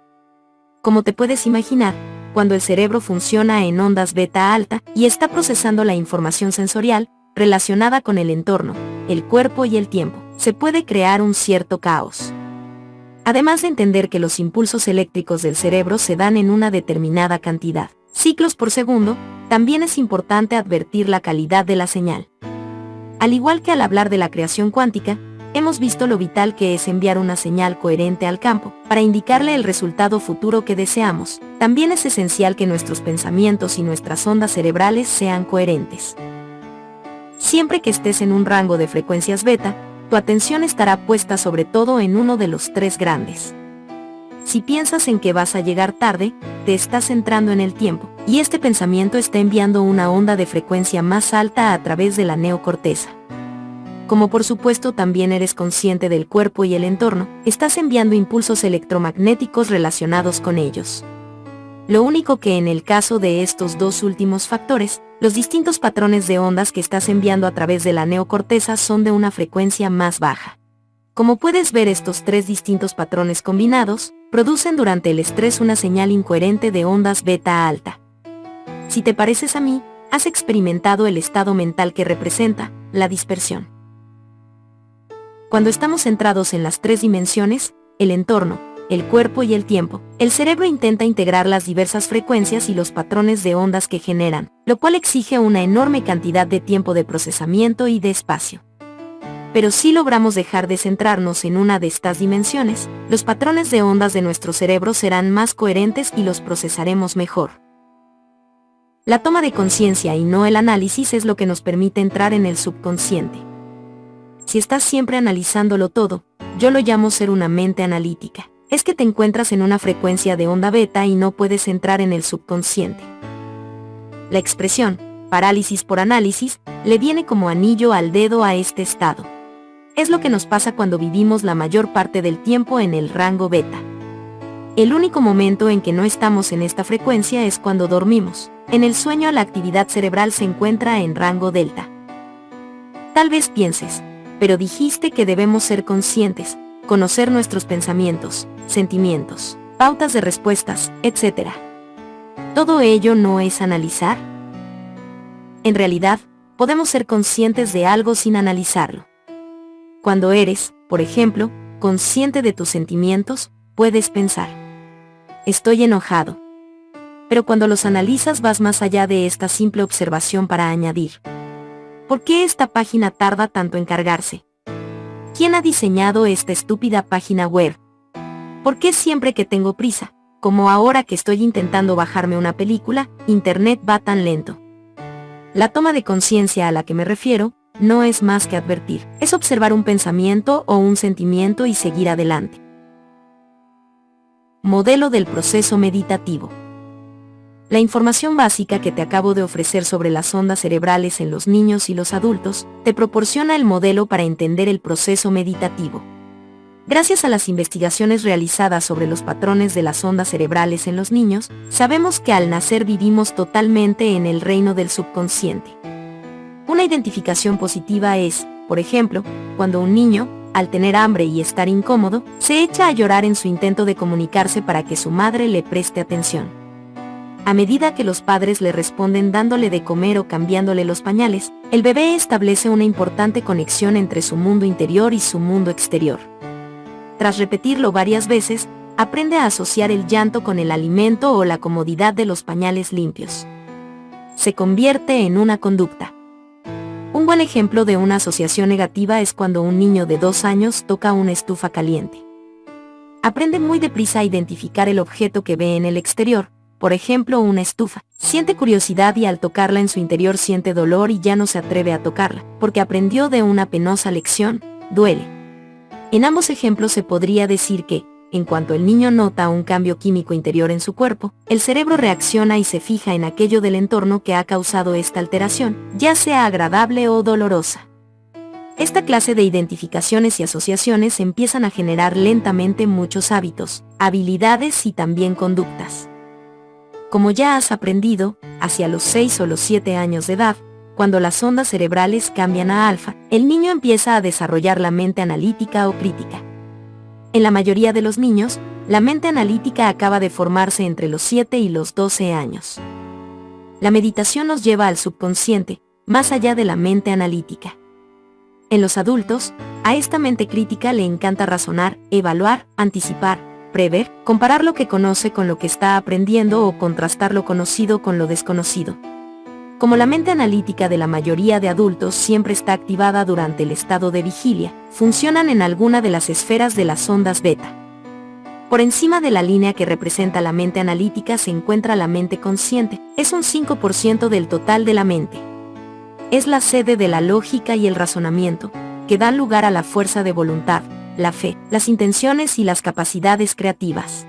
Como te puedes imaginar, cuando el cerebro funciona en ondas beta alta y está procesando la información sensorial, relacionada con el entorno, el cuerpo y el tiempo, se puede crear un cierto caos. Además de entender que los impulsos eléctricos del cerebro se dan en una determinada cantidad, ciclos por segundo, también es importante advertir la calidad de la señal. Al igual que al hablar de la creación cuántica, Hemos visto lo vital que es enviar una señal coherente al campo, para indicarle el resultado futuro que deseamos. También es esencial que nuestros pensamientos y nuestras ondas cerebrales sean coherentes. Siempre que estés en un rango de frecuencias beta, tu atención estará puesta sobre todo en uno de los tres grandes. Si piensas en que vas a llegar tarde, te estás centrando en el tiempo, y este pensamiento está enviando una onda de frecuencia más alta a través de la neocorteza. Como por supuesto también eres consciente del cuerpo y el entorno, estás enviando impulsos electromagnéticos relacionados con ellos. Lo único que en el caso de estos dos últimos factores, los distintos patrones de ondas que estás enviando a través de la neocorteza son de una frecuencia más baja. Como puedes ver, estos tres distintos patrones combinados, producen durante el estrés una señal incoherente de ondas beta alta. Si te pareces a mí, has experimentado el estado mental que representa la dispersión. Cuando estamos centrados en las tres dimensiones, el entorno, el cuerpo y el tiempo, el cerebro intenta integrar las diversas frecuencias y los patrones de ondas que generan, lo cual exige una enorme cantidad de tiempo de procesamiento y de espacio. Pero si logramos dejar de centrarnos en una de estas dimensiones, los patrones de ondas de nuestro cerebro serán más coherentes y los procesaremos mejor. La toma de conciencia y no el análisis es lo que nos permite entrar en el subconsciente. Si estás siempre analizándolo todo, yo lo llamo ser una mente analítica. Es que te encuentras en una frecuencia de onda beta y no puedes entrar en el subconsciente. La expresión, parálisis por análisis, le viene como anillo al dedo a este estado. Es lo que nos pasa cuando vivimos la mayor parte del tiempo en el rango beta. El único momento en que no estamos en esta frecuencia es cuando dormimos. En el sueño la actividad cerebral se encuentra en rango delta. Tal vez pienses, pero dijiste que debemos ser conscientes, conocer nuestros pensamientos, sentimientos, pautas de respuestas, etc. ¿Todo ello no es analizar? En realidad, podemos ser conscientes de algo sin analizarlo. Cuando eres, por ejemplo, consciente de tus sentimientos, puedes pensar: estoy enojado. Pero cuando los analizas vas más allá de esta simple observación para añadir: ¿por qué esta página tarda tanto en cargarse? ¿Quién ha diseñado esta estúpida página web? ¿Por qué siempre que tengo prisa, como ahora que estoy intentando bajarme una película, Internet va tan lento? La toma de conciencia a la que me refiero, no es más que advertir, es observar un pensamiento o un sentimiento y seguir adelante. Modelo del proceso meditativo. La información básica que te acabo de ofrecer sobre las ondas cerebrales en los niños y los adultos, te proporciona el modelo para entender el proceso meditativo. Gracias a las investigaciones realizadas sobre los patrones de las ondas cerebrales en los niños, sabemos que al nacer vivimos totalmente en el reino del subconsciente. Una identificación positiva es, por ejemplo, cuando un niño, al tener hambre y estar incómodo, se echa a llorar en su intento de comunicarse para que su madre le preste atención. A medida que los padres le responden dándole de comer o cambiándole los pañales, el bebé establece una importante conexión entre su mundo interior y su mundo exterior. Tras repetirlo varias veces, aprende a asociar el llanto con el alimento o la comodidad de los pañales limpios. Se convierte en una conducta. Un buen ejemplo de una asociación negativa es cuando un niño de 2 años toca una estufa caliente. Aprende muy deprisa a identificar el objeto que ve en el exterior, por ejemplo una estufa. Siente curiosidad y al tocarla en su interior siente dolor y ya no se atreve a tocarla, porque aprendió de una penosa lección: duele. En ambos ejemplos se podría decir que, en cuanto el niño nota un cambio químico interior en su cuerpo, el cerebro reacciona y se fija en aquello del entorno que ha causado esta alteración, ya sea agradable o dolorosa. Esta clase de identificaciones y asociaciones empiezan a generar lentamente muchos hábitos, habilidades y también conductas. Como ya has aprendido, hacia los 6 o los 7 años de edad, cuando las ondas cerebrales cambian a alfa, el niño empieza a desarrollar la mente analítica o crítica. En la mayoría de los niños, la mente analítica acaba de formarse entre los 7 y los 12 años. La meditación nos lleva al subconsciente, más allá de la mente analítica. En los adultos, a esta mente crítica le encanta razonar, evaluar, anticipar, prever, comparar lo que conoce con lo que está aprendiendo o contrastar lo conocido con lo desconocido. Como la mente analítica de la mayoría de adultos siempre está activada durante el estado de vigilia, funcionan en alguna de las esferas de las ondas beta. Por encima de la línea que representa la mente analítica se encuentra la mente consciente, es un 5% del total de la mente. Es la sede de la lógica y el razonamiento, que dan lugar a la fuerza de voluntad, la fe, las intenciones y las capacidades creativas.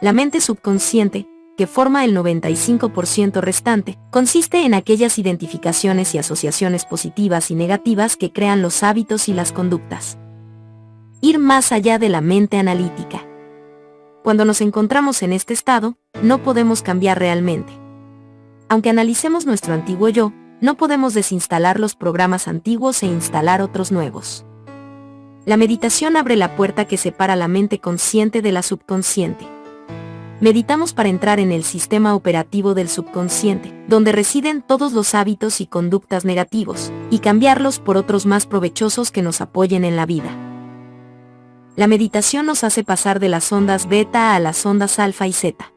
La mente subconsciente, que forma el 95% restante, consiste en aquellas identificaciones y asociaciones positivas y negativas que crean los hábitos y las conductas. Ir más allá de la mente analítica. Cuando nos encontramos en este estado, no podemos cambiar realmente. Aunque analicemos nuestro antiguo yo, no podemos desinstalar los programas antiguos e instalar otros nuevos. La meditación abre la puerta que separa la mente consciente de la subconsciente. Meditamos para entrar en el sistema operativo del subconsciente, donde residen todos los hábitos y conductas negativos, y cambiarlos por otros más provechosos que nos apoyen en la vida. La meditación nos hace pasar de las ondas beta a las ondas alfa y zeta.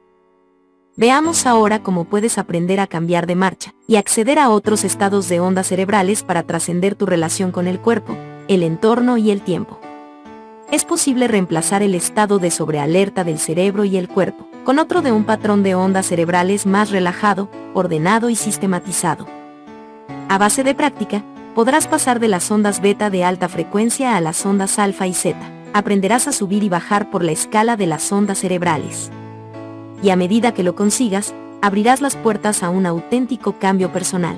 Veamos ahora cómo puedes aprender a cambiar de marcha, y acceder a otros estados de ondas cerebrales para trascender tu relación con el cuerpo, el entorno y el tiempo. Es posible reemplazar el estado de sobrealerta del cerebro y el cuerpo, con otro de un patrón de ondas cerebrales más relajado, ordenado y sistematizado. A base de práctica, podrás pasar de las ondas beta de alta frecuencia a las ondas alfa y zeta. Aprenderás a subir y bajar por la escala de las ondas cerebrales. Y a medida que lo consigas, abrirás las puertas a un auténtico cambio personal.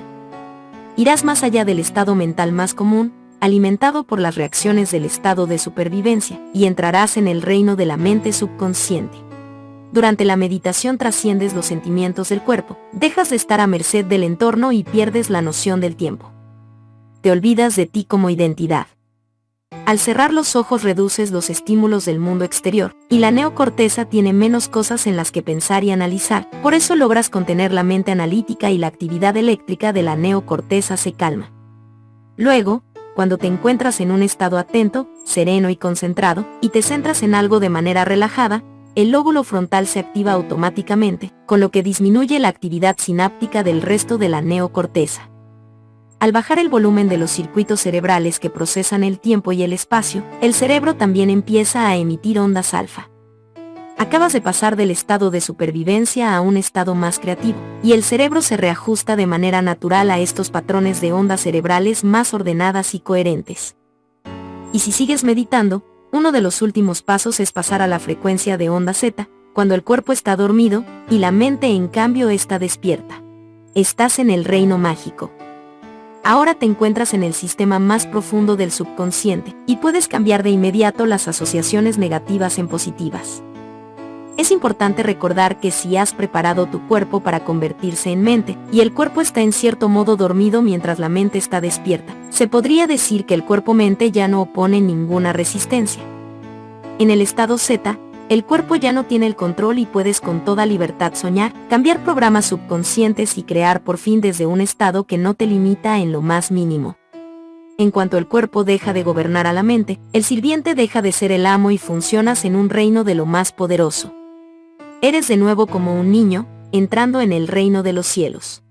Irás más allá del estado mental más común, alimentado por las reacciones del estado de supervivencia, y entrarás en el reino de la mente subconsciente. Durante la meditación trasciendes los sentimientos del cuerpo, dejas de estar a merced del entorno y pierdes la noción del tiempo. Te olvidas de ti como identidad. Al cerrar los ojos reduces los estímulos del mundo exterior, y la neocorteza tiene menos cosas en las que pensar y analizar, por eso logras contener la mente analítica y la actividad eléctrica de la neocorteza se calma. Luego, cuando te encuentras en un estado atento, sereno y concentrado, y te centras en algo de manera relajada, el lóbulo frontal se activa automáticamente, con lo que disminuye la actividad sináptica del resto de la neocorteza. Al bajar el volumen de los circuitos cerebrales que procesan el tiempo y el espacio, el cerebro también empieza a emitir ondas alfa. Acabas de pasar del estado de supervivencia a un estado más creativo, y el cerebro se reajusta de manera natural a estos patrones de ondas cerebrales más ordenadas y coherentes. Y si sigues meditando, uno de los últimos pasos es pasar a la frecuencia de onda zeta, cuando el cuerpo está dormido, y la mente en cambio está despierta. Estás en el reino mágico. Ahora te encuentras en el sistema más profundo del subconsciente, y puedes cambiar de inmediato las asociaciones negativas en positivas. Es importante recordar que si has preparado tu cuerpo para convertirse en mente, y el cuerpo está en cierto modo dormido mientras la mente está despierta, se podría decir que el cuerpo-mente ya no opone ninguna resistencia. En el estado zeta, el cuerpo ya no tiene el control y puedes con toda libertad soñar, cambiar programas subconscientes y crear por fin desde un estado que no te limita en lo más mínimo. En cuanto el cuerpo deja de gobernar a la mente, el sirviente deja de ser el amo y funcionas en un reino de lo más poderoso. Eres de nuevo como un niño, entrando en el reino de los cielos.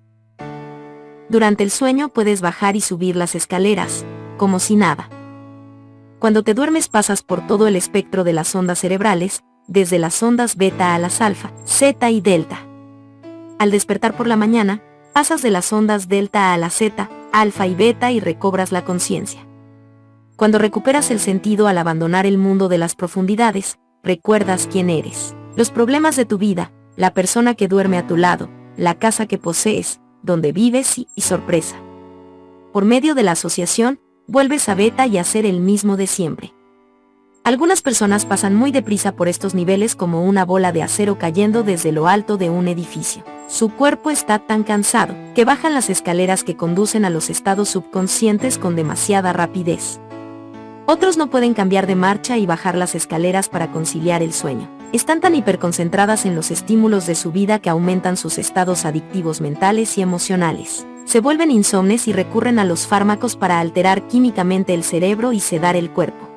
Durante el sueño puedes bajar y subir las escaleras, como si nada. Cuando te duermes pasas por todo el espectro de las ondas cerebrales, desde las ondas beta a las alfa, zeta y delta. Al despertar por la mañana, pasas de las ondas delta a la zeta, alfa y beta y recobras la conciencia. Cuando recuperas el sentido al abandonar el mundo de las profundidades, recuerdas quién eres. Los problemas de tu vida, la persona que duerme a tu lado, la casa que posees, donde vives y sorpresa. Por medio de la asociación, vuelves a beta y a ser el mismo de siempre. Algunas personas pasan muy deprisa por estos niveles como una bola de acero cayendo desde lo alto de un edificio. Su cuerpo está tan cansado, que bajan las escaleras que conducen a los estados subconscientes con demasiada rapidez. Otros no pueden cambiar de marcha y bajar las escaleras para conciliar el sueño. Están tan hiperconcentradas en los estímulos de su vida que aumentan sus estados adictivos mentales y emocionales. Se vuelven insomnes y recurren a los fármacos para alterar químicamente el cerebro y sedar el cuerpo.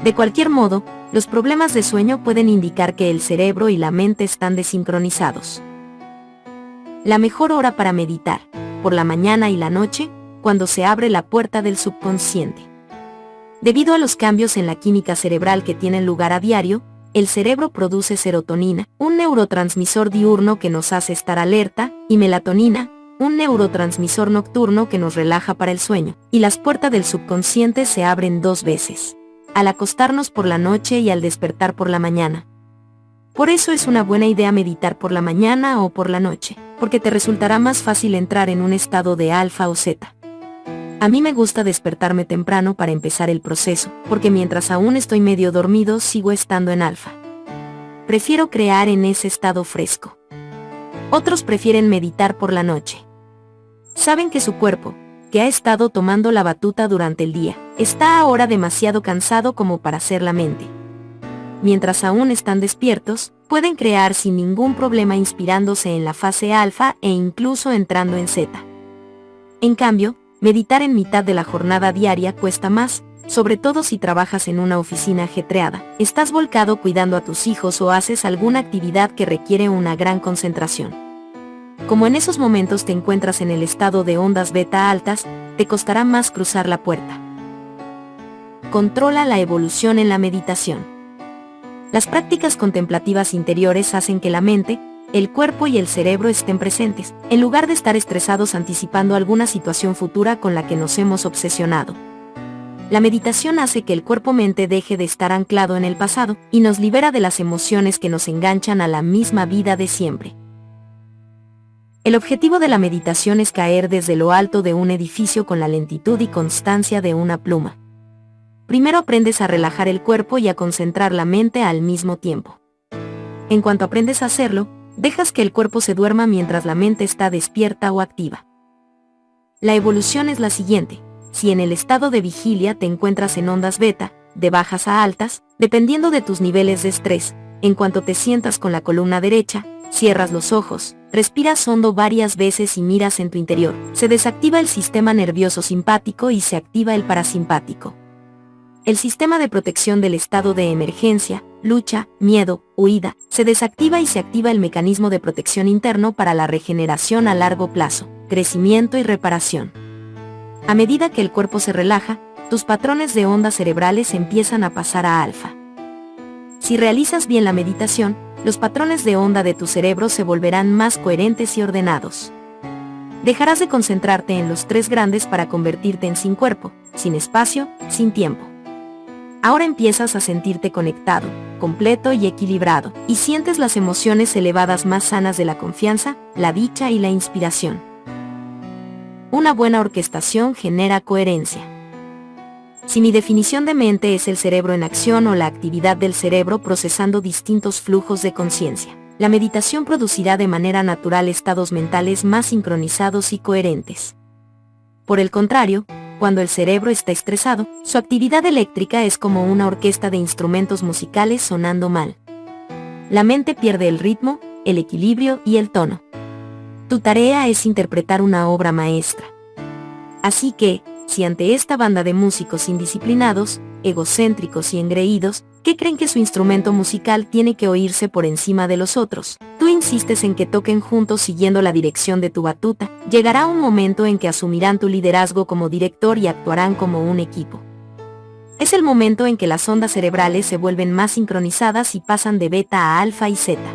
De cualquier modo, los problemas de sueño pueden indicar que el cerebro y la mente están desincronizados. La mejor hora para meditar. por la mañana y la noche, cuando se abre la puerta del subconsciente. Debido a los cambios en la química cerebral que tienen lugar a diario, el cerebro produce serotonina, un neurotransmisor diurno que nos hace estar alerta, y melatonina, un neurotransmisor nocturno que nos relaja para el sueño, y las puertas del subconsciente se abren 2 veces, al acostarnos por la noche y al despertar por la mañana. Por eso es una buena idea meditar por la mañana o por la noche, porque te resultará más fácil entrar en un estado de alfa o zeta. A mí me gusta despertarme temprano para empezar el proceso, porque mientras aún estoy medio dormido sigo estando en alfa. Prefiero crear en ese estado fresco. Otros prefieren meditar por la noche. Saben que su cuerpo, que ha estado tomando la batuta durante el día, está ahora demasiado cansado como para hacer la mente. Mientras aún están despiertos, pueden crear sin ningún problema inspirándose en la fase alfa e incluso entrando en zeta. En cambio, meditar en mitad de la jornada diaria cuesta más, sobre todo si trabajas en una oficina ajetreada, estás volcado cuidando a tus hijos o haces alguna actividad que requiere una gran concentración. Como en esos momentos te encuentras en el estado de ondas beta altas, te costará más cruzar la puerta. Controla la evolución en la meditación. Las prácticas contemplativas interiores hacen que la mente, el cuerpo y el cerebro estén presentes, en lugar de estar estresados anticipando alguna situación futura con la que nos hemos obsesionado. La meditación hace que el cuerpo-mente deje de estar anclado en el pasado, y nos libera de las emociones que nos enganchan a la misma vida de siempre. El objetivo de la meditación es caer desde lo alto de un edificio con la lentitud y constancia de una pluma. Primero aprendes a relajar el cuerpo y a concentrar la mente al mismo tiempo. En cuanto aprendes a hacerlo, dejas que el cuerpo se duerma mientras la mente está despierta o activa. La evolución es la siguiente: si en el estado de vigilia te encuentras en ondas beta, de bajas a altas, dependiendo de tus niveles de estrés, en cuanto te sientas con la columna derecha, cierras los ojos, respiras hondo varias veces y miras en tu interior, se desactiva el sistema nervioso simpático y se activa el parasimpático. El sistema de protección del estado de emergencia, lucha, miedo, huida, se desactiva y se activa el mecanismo de protección interno para la regeneración a largo plazo, crecimiento y reparación. A medida que el cuerpo se relaja, tus patrones de ondas cerebrales empiezan a pasar a alfa. Si realizas bien la meditación, los patrones de onda de tu cerebro se volverán más coherentes y ordenados. Dejarás de concentrarte en los 3 grandes para convertirte en sin cuerpo, sin espacio, sin tiempo. Ahora empiezas a sentirte conectado, completo y equilibrado, y sientes las emociones elevadas más sanas de la confianza, la dicha y la inspiración. Una buena orquestación genera coherencia. Si mi definición de mente es el cerebro en acción o la actividad del cerebro procesando distintos flujos de conciencia, la meditación producirá de manera natural estados mentales más sincronizados y coherentes. Por el contrario, cuando el cerebro está estresado, su actividad eléctrica es como una orquesta de instrumentos musicales sonando mal. La mente pierde el ritmo, el equilibrio y el tono. Tu tarea es interpretar una obra maestra. Así que, si ante esta banda de músicos indisciplinados, egocéntricos y engreídos, que creen que su instrumento musical tiene que oírse por encima de los otros, tú insistes en que toquen juntos siguiendo la dirección de tu batuta, llegará un momento en que asumirán tu liderazgo como director y actuarán como un equipo. Es el momento en que las ondas cerebrales se vuelven más sincronizadas y pasan de beta a alfa y zeta.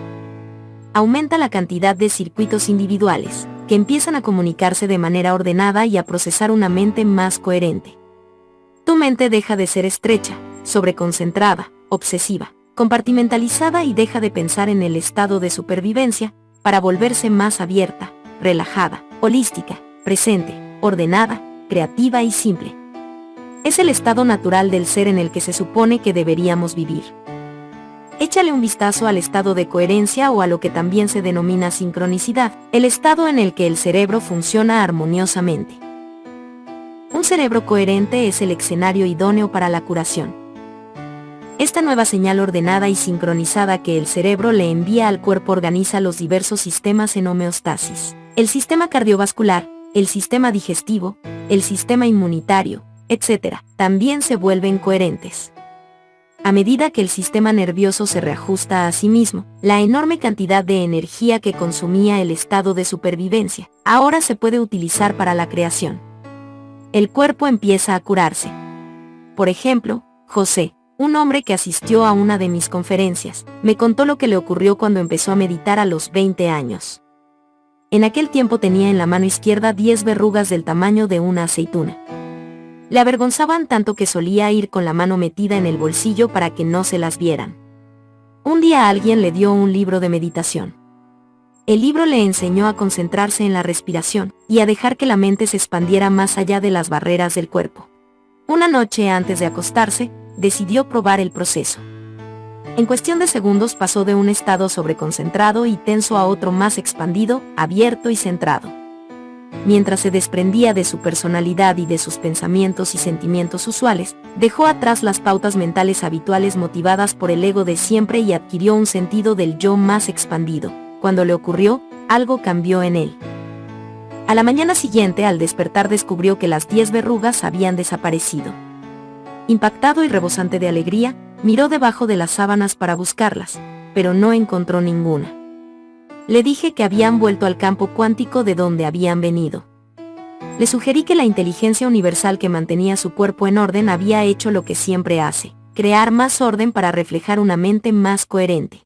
Aumenta la cantidad de circuitos individuales, que empiezan a comunicarse de manera ordenada y a procesar una mente más coherente. Tu mente deja de ser estrecha, sobreconcentrada, obsesiva, compartimentalizada y deja de pensar en el estado de supervivencia, para volverse más abierta, relajada, holística, presente, ordenada, creativa y simple. Es el estado natural del ser en el que se supone que deberíamos vivir. Échale un vistazo al estado de coherencia o a lo que también se denomina sincronicidad, el estado en el que el cerebro funciona armoniosamente. Un cerebro coherente es el escenario idóneo para la curación. Esta nueva señal ordenada y sincronizada que el cerebro le envía al cuerpo organiza los diversos sistemas en homeostasis. El sistema cardiovascular, el sistema digestivo, el sistema inmunitario, etc., también se vuelven coherentes. A medida que el sistema nervioso se reajusta a sí mismo, la enorme cantidad de energía que consumía el estado de supervivencia, ahora se puede utilizar para la creación. El cuerpo empieza a curarse. Por ejemplo, José, un hombre que asistió a una de mis conferencias, me contó lo que le ocurrió cuando empezó a meditar a los 20 años. En aquel tiempo tenía en la mano izquierda 10 verrugas del tamaño de una aceituna. Le avergonzaban tanto que solía ir con la mano metida en el bolsillo para que no se las vieran. Un día alguien le dio un libro de meditación. El libro le enseñó a concentrarse en la respiración y a dejar que la mente se expandiera más allá de las barreras del cuerpo. Una noche antes de acostarse, decidió probar el proceso. En cuestión de segundos pasó de un estado sobreconcentrado y tenso a otro más expandido, abierto y centrado. Mientras se desprendía de su personalidad y de sus pensamientos y sentimientos usuales, dejó atrás las pautas mentales habituales motivadas por el ego de siempre y adquirió un sentido del yo más expandido. Cuando le ocurrió, algo cambió en él. A la mañana siguiente, al despertar, descubrió que las 10 verrugas habían desaparecido. Impactado y rebosante de alegría, miró debajo de las sábanas para buscarlas, pero no encontró ninguna. Le dije que habían vuelto al campo cuántico de donde habían venido. Le sugerí que la inteligencia universal que mantenía su cuerpo en orden había hecho lo que siempre hace, crear más orden para reflejar una mente más coherente.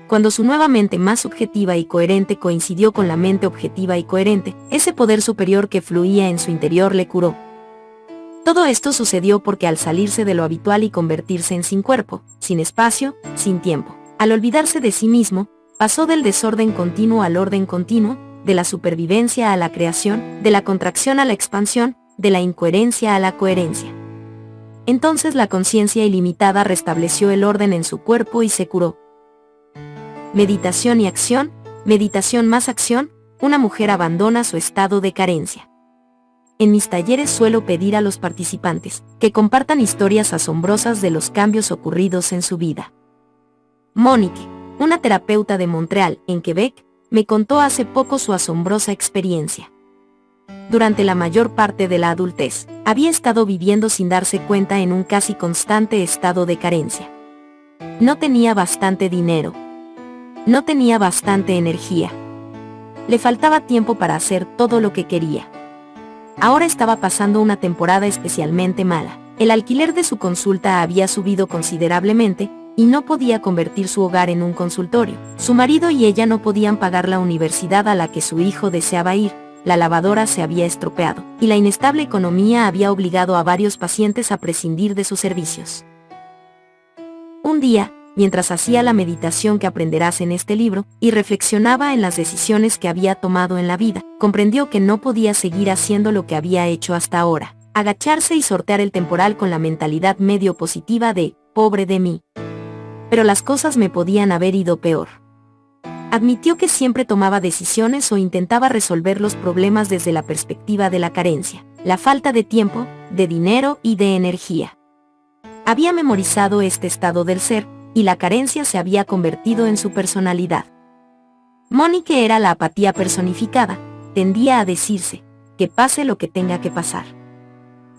Cuando su nueva mente más subjetiva y coherente coincidió con la mente objetiva y coherente, ese poder superior que fluía en su interior le curó. Todo esto sucedió porque al salirse de lo habitual y convertirse en sin cuerpo, sin espacio, sin tiempo, al olvidarse de sí mismo, pasó del desorden continuo al orden continuo, de la supervivencia a la creación, de la contracción a la expansión, de la incoherencia a la coherencia. Entonces la conciencia ilimitada restableció el orden en su cuerpo y se curó. Meditación y acción, meditación más acción, una mujer abandona su estado de carencia. En mis talleres suelo pedir a los participantes que compartan historias asombrosas de los cambios ocurridos en su vida. Monique, una terapeuta de Montreal, en Quebec, me contó hace poco su asombrosa experiencia. Durante la mayor parte de la adultez, había estado viviendo sin darse cuenta en un casi constante estado de carencia. No tenía bastante dinero. No tenía bastante energía. Le faltaba tiempo para hacer todo lo que quería. Ahora estaba pasando una temporada especialmente mala. El alquiler de su consulta había subido considerablemente, y no podía convertir su hogar en un consultorio. Su marido y ella no podían pagar la universidad a la que su hijo deseaba ir, la lavadora se había estropeado, y la inestable economía había obligado a varios pacientes a prescindir de sus servicios. Un día, mientras hacía la meditación que aprenderás en este libro, y reflexionaba en las decisiones que había tomado en la vida, comprendió que no podía seguir haciendo lo que había hecho hasta ahora, agacharse y sortear el temporal con la mentalidad medio positiva de, pobre de mí. Pero las cosas me podían haber ido peor. Admitió que siempre tomaba decisiones o intentaba resolver los problemas desde la perspectiva de la carencia, la falta de tiempo, de dinero y de energía. Había memorizado este estado del ser, y la carencia se había convertido en su personalidad. Monique era la apatía personificada, tendía a decirse, que pase lo que tenga que pasar.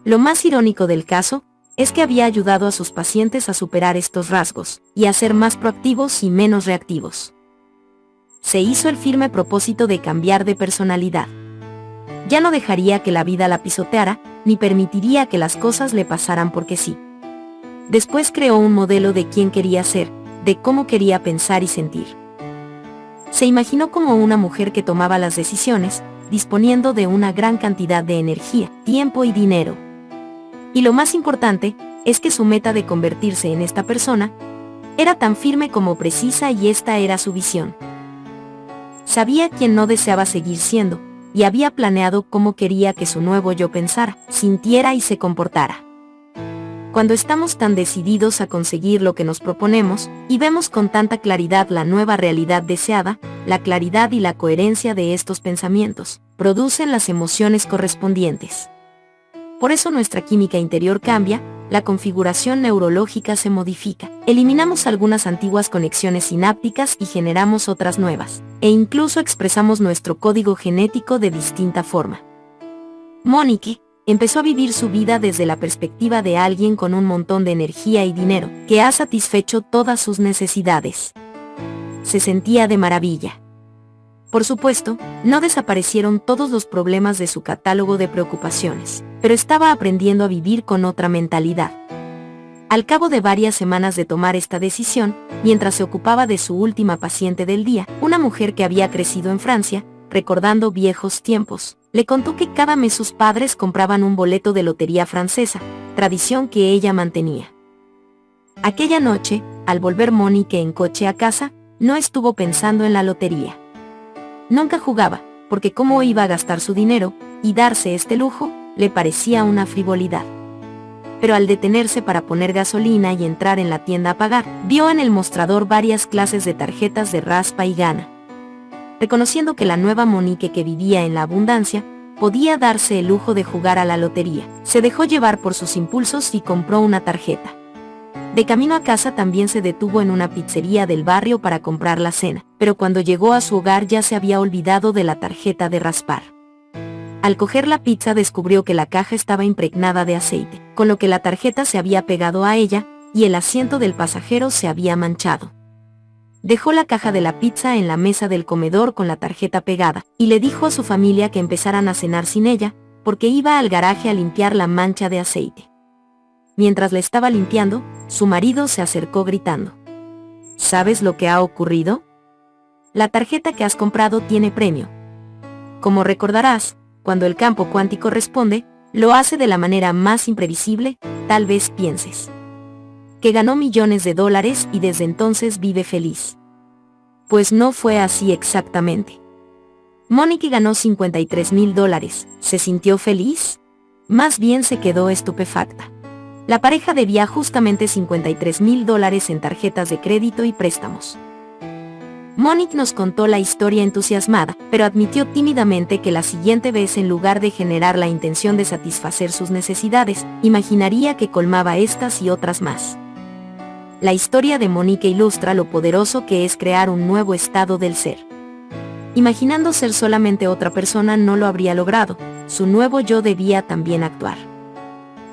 Lo más irónico del caso, es que había ayudado a sus pacientes a superar estos rasgos, y a ser más proactivos y menos reactivos. Se hizo el firme propósito de cambiar de personalidad. Ya no dejaría que la vida la pisoteara, ni permitiría que las cosas le pasaran porque sí. Después creó un modelo de quién quería ser, de cómo quería pensar y sentir. Se imaginó como una mujer que tomaba las decisiones, disponiendo de una gran cantidad de energía, tiempo y dinero. Y lo más importante, es que su meta de convertirse en esta persona, era tan firme como precisa y esta era su visión. Sabía quién no deseaba seguir siendo, y había planeado cómo quería que su nuevo yo pensara, sintiera y se comportara. Cuando estamos tan decididos a conseguir lo que nos proponemos, y vemos con tanta claridad la nueva realidad deseada, la claridad y la coherencia de estos pensamientos, producen las emociones correspondientes. Por eso nuestra química interior cambia, la configuración neurológica se modifica, eliminamos algunas antiguas conexiones sinápticas y generamos otras nuevas, e incluso expresamos nuestro código genético de distinta forma. Monique, empezó a vivir su vida desde la perspectiva de alguien con un montón de energía y dinero, que ha satisfecho todas sus necesidades. Se sentía de maravilla. Por supuesto, no desaparecieron todos los problemas de su catálogo de preocupaciones, pero estaba aprendiendo a vivir con otra mentalidad. Al cabo de varias semanas de tomar esta decisión, mientras se ocupaba de su última paciente del día, una mujer que había crecido en Francia, recordando viejos tiempos, le contó que cada mes sus padres compraban un boleto de lotería francesa, tradición que ella mantenía. Aquella noche, al volver Monique en coche a casa, no estuvo pensando en la lotería. Nunca jugaba, porque cómo iba a gastar su dinero, y darse este lujo, le parecía una frivolidad. Pero al detenerse para poner gasolina y entrar en la tienda a pagar, vio en el mostrador varias clases de tarjetas de raspa y gana. Reconociendo que la nueva Monique que vivía en la abundancia, podía darse el lujo de jugar a la lotería, se dejó llevar por sus impulsos y compró una tarjeta. De camino a casa también se detuvo en una pizzería del barrio para comprar la cena, pero cuando llegó a su hogar ya se había olvidado de la tarjeta de raspar. Al coger la pizza descubrió que la caja estaba impregnada de aceite, con lo que la tarjeta se había pegado a ella, y el asiento del pasajero se había manchado. Dejó la caja de la pizza en la mesa del comedor con la tarjeta pegada, y le dijo a su familia que empezaran a cenar sin ella, porque iba al garaje a limpiar la mancha de aceite. Mientras la estaba limpiando, su marido se acercó gritando: ¿Sabes lo que ha ocurrido? La tarjeta que has comprado tiene premio. Como recordarás, cuando el campo cuántico responde, lo hace de la manera más imprevisible, tal vez pienses que ganó millones de dólares y desde entonces vive feliz. Pues no fue así exactamente. Monique ganó $53,000. ¿Se sintió feliz? Más bien se quedó estupefacta. La pareja debía justamente $53,000 en tarjetas de crédito y préstamos. Monique nos contó la historia entusiasmada, pero admitió tímidamente que la siguiente vez, en lugar de generar la intención de satisfacer sus necesidades, imaginaría que colmaba estas y otras más. La historia de Monique ilustra lo poderoso que es crear un nuevo estado del ser. Imaginando ser solamente otra persona no lo habría logrado, su nuevo yo debía también actuar.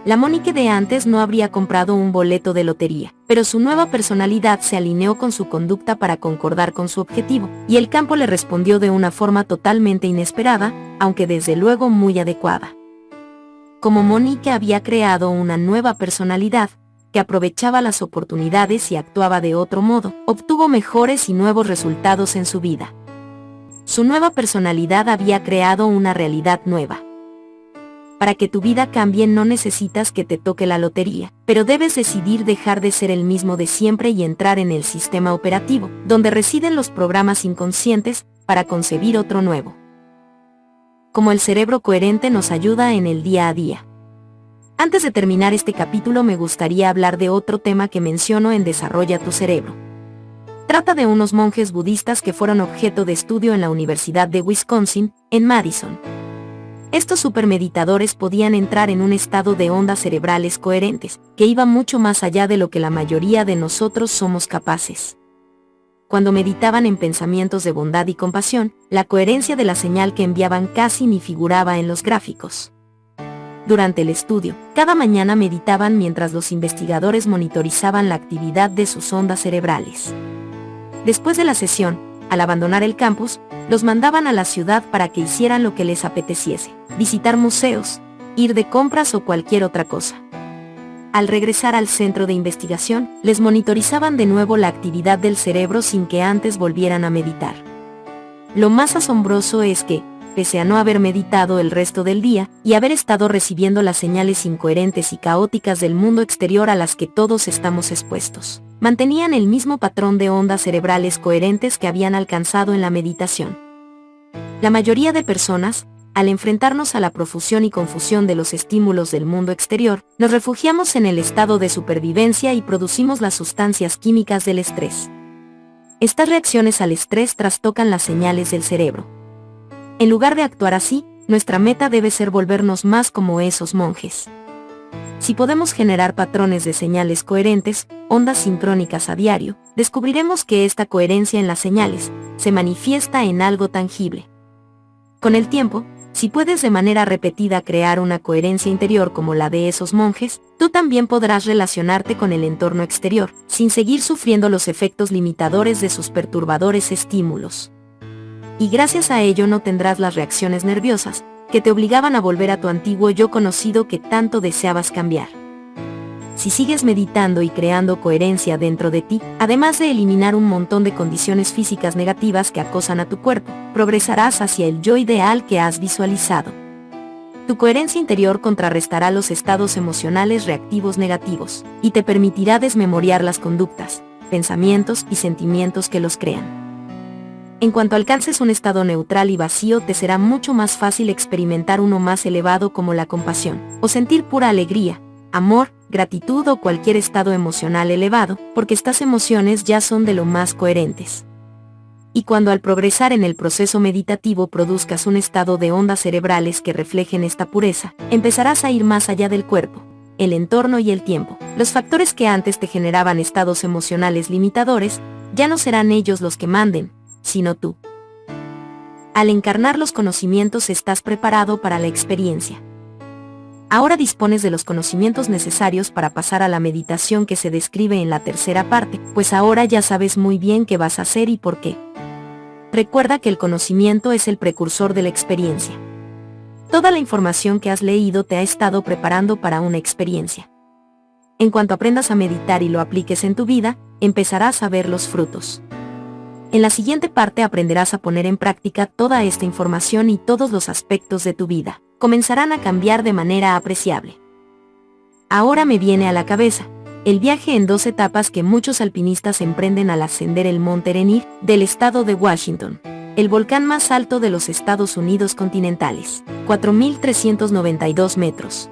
La Monique de antes no habría comprado un boleto de lotería, pero su nueva personalidad se alineó con su conducta para concordar con su objetivo, y el campo le respondió de una forma totalmente inesperada, aunque desde luego muy adecuada. Como Monique había creado una nueva personalidad, que aprovechaba las oportunidades y actuaba de otro modo, obtuvo mejores y nuevos resultados en su vida. Su nueva personalidad había creado una realidad nueva. Para que tu vida cambie no necesitas que te toque la lotería, pero debes decidir dejar de ser el mismo de siempre y entrar en el sistema operativo, donde residen los programas inconscientes, para concebir otro nuevo. Como el cerebro coherente nos ayuda en el día a día. Antes de terminar este capítulo me gustaría hablar de otro tema que menciono en Desarrolla tu cerebro. Trata de unos monjes budistas que fueron objeto de estudio en la Universidad de Wisconsin, en Madison. Estos supermeditadores podían entrar en un estado de ondas cerebrales coherentes, que iba mucho más allá de lo que la mayoría de nosotros somos capaces. Cuando meditaban en pensamientos de bondad y compasión, la coherencia de la señal que enviaban casi ni figuraba en los gráficos. Durante el estudio, cada mañana meditaban mientras los investigadores monitorizaban la actividad de sus ondas cerebrales. Después de la sesión, al abandonar el campus, los mandaban a la ciudad para que hicieran lo que les apeteciese, visitar museos, ir de compras o cualquier otra cosa. Al regresar al centro de investigación, les monitorizaban de nuevo la actividad del cerebro sin que antes volvieran a meditar. Lo más asombroso es que, pese a no haber meditado el resto del día, y haber estado recibiendo las señales incoherentes y caóticas del mundo exterior a las que todos estamos expuestos, mantenían el mismo patrón de ondas cerebrales coherentes que habían alcanzado en la meditación. La mayoría de personas, al enfrentarnos a la profusión y confusión de los estímulos del mundo exterior, nos refugiamos en el estado de supervivencia y producimos las sustancias químicas del estrés. Estas reacciones al estrés trastocan las señales del cerebro. En lugar de actuar así, nuestra meta debe ser volvernos más como esos monjes. Si podemos generar patrones de señales coherentes, ondas sincrónicas a diario, descubriremos que esta coherencia en las señales se manifiesta en algo tangible. Con el tiempo, Si puedes de manera repetida crear una coherencia interior como la de esos monjes, tú también podrás relacionarte con el entorno exterior, sin seguir sufriendo los efectos limitadores de sus perturbadores estímulos. Y gracias a ello no tendrás las reacciones nerviosas, que te obligaban a volver a tu antiguo yo conocido que tanto deseabas cambiar. Si sigues meditando y creando coherencia dentro de ti, además de eliminar un montón de condiciones físicas negativas que acosan a tu cuerpo, progresarás hacia el yo ideal que has visualizado. Tu coherencia interior contrarrestará los estados emocionales reactivos negativos, y te permitirá desmemoriar las conductas, pensamientos y sentimientos que los crean. En cuanto alcances un estado neutral y vacío, te será mucho más fácil experimentar uno más elevado como la compasión, o sentir pura alegría, amor, gratitud o cualquier estado emocional elevado, porque estas emociones ya son de lo más coherentes. Y cuando al progresar en el proceso meditativo produzcas un estado de ondas cerebrales que reflejen esta pureza, empezarás a ir más allá del cuerpo, el entorno y el tiempo. Los factores que antes te generaban estados emocionales limitadores, ya no serán ellos los que manden, sino tú. Al encarnar los conocimientos estás preparado para la experiencia. Ahora dispones de los conocimientos necesarios para pasar a la meditación que se describe en la tercera parte, pues ahora ya sabes muy bien qué vas a hacer y por qué. Recuerda que el conocimiento es el precursor de la experiencia. Toda la información que has leído te ha estado preparando para una experiencia. En cuanto aprendas a meditar y lo apliques en tu vida, empezarás a ver los frutos. En la siguiente parte aprenderás a poner en práctica toda esta información y todos los aspectos de tu vida comenzarán a cambiar de manera apreciable. Ahora me viene a la cabeza el viaje en 2 etapas que muchos alpinistas emprenden al ascender el Monte Rainier del estado de Washington, el volcán más alto de los Estados Unidos continentales, 4.392 metros.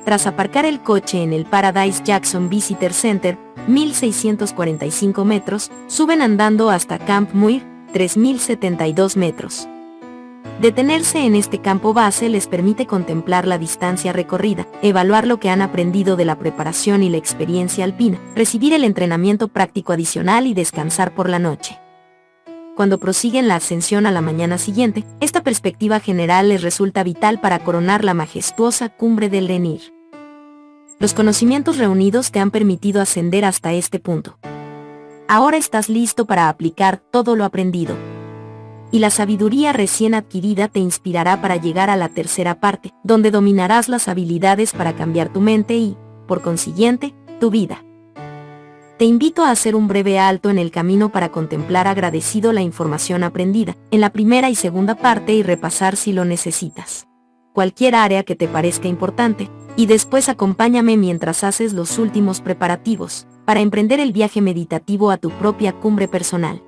Tras aparcar el coche en el Paradise Jackson Visitor Center, 1.645 metros, suben andando hasta Camp Muir, 3.072 metros. Detenerse en este campo base les permite contemplar la distancia recorrida, evaluar lo que han aprendido de la preparación y la experiencia alpina, recibir el entrenamiento práctico adicional y descansar por la noche. Cuando prosiguen la ascensión a la mañana siguiente, esta perspectiva general les resulta vital para coronar la majestuosa cumbre del Rainier. Los conocimientos reunidos te han permitido ascender hasta este punto. Ahora estás listo para aplicar todo lo aprendido. Y la sabiduría recién adquirida te inspirará para llegar a la tercera parte, donde dominarás las habilidades para cambiar tu mente y, por consiguiente, tu vida. Te invito a hacer un breve alto en el camino para contemplar agradecido la información aprendida, en la primera y segunda parte y repasar si lo necesitas. Cualquier área que te parezca importante, y después acompáñame mientras haces los últimos preparativos, para emprender el viaje meditativo a tu propia cumbre personal.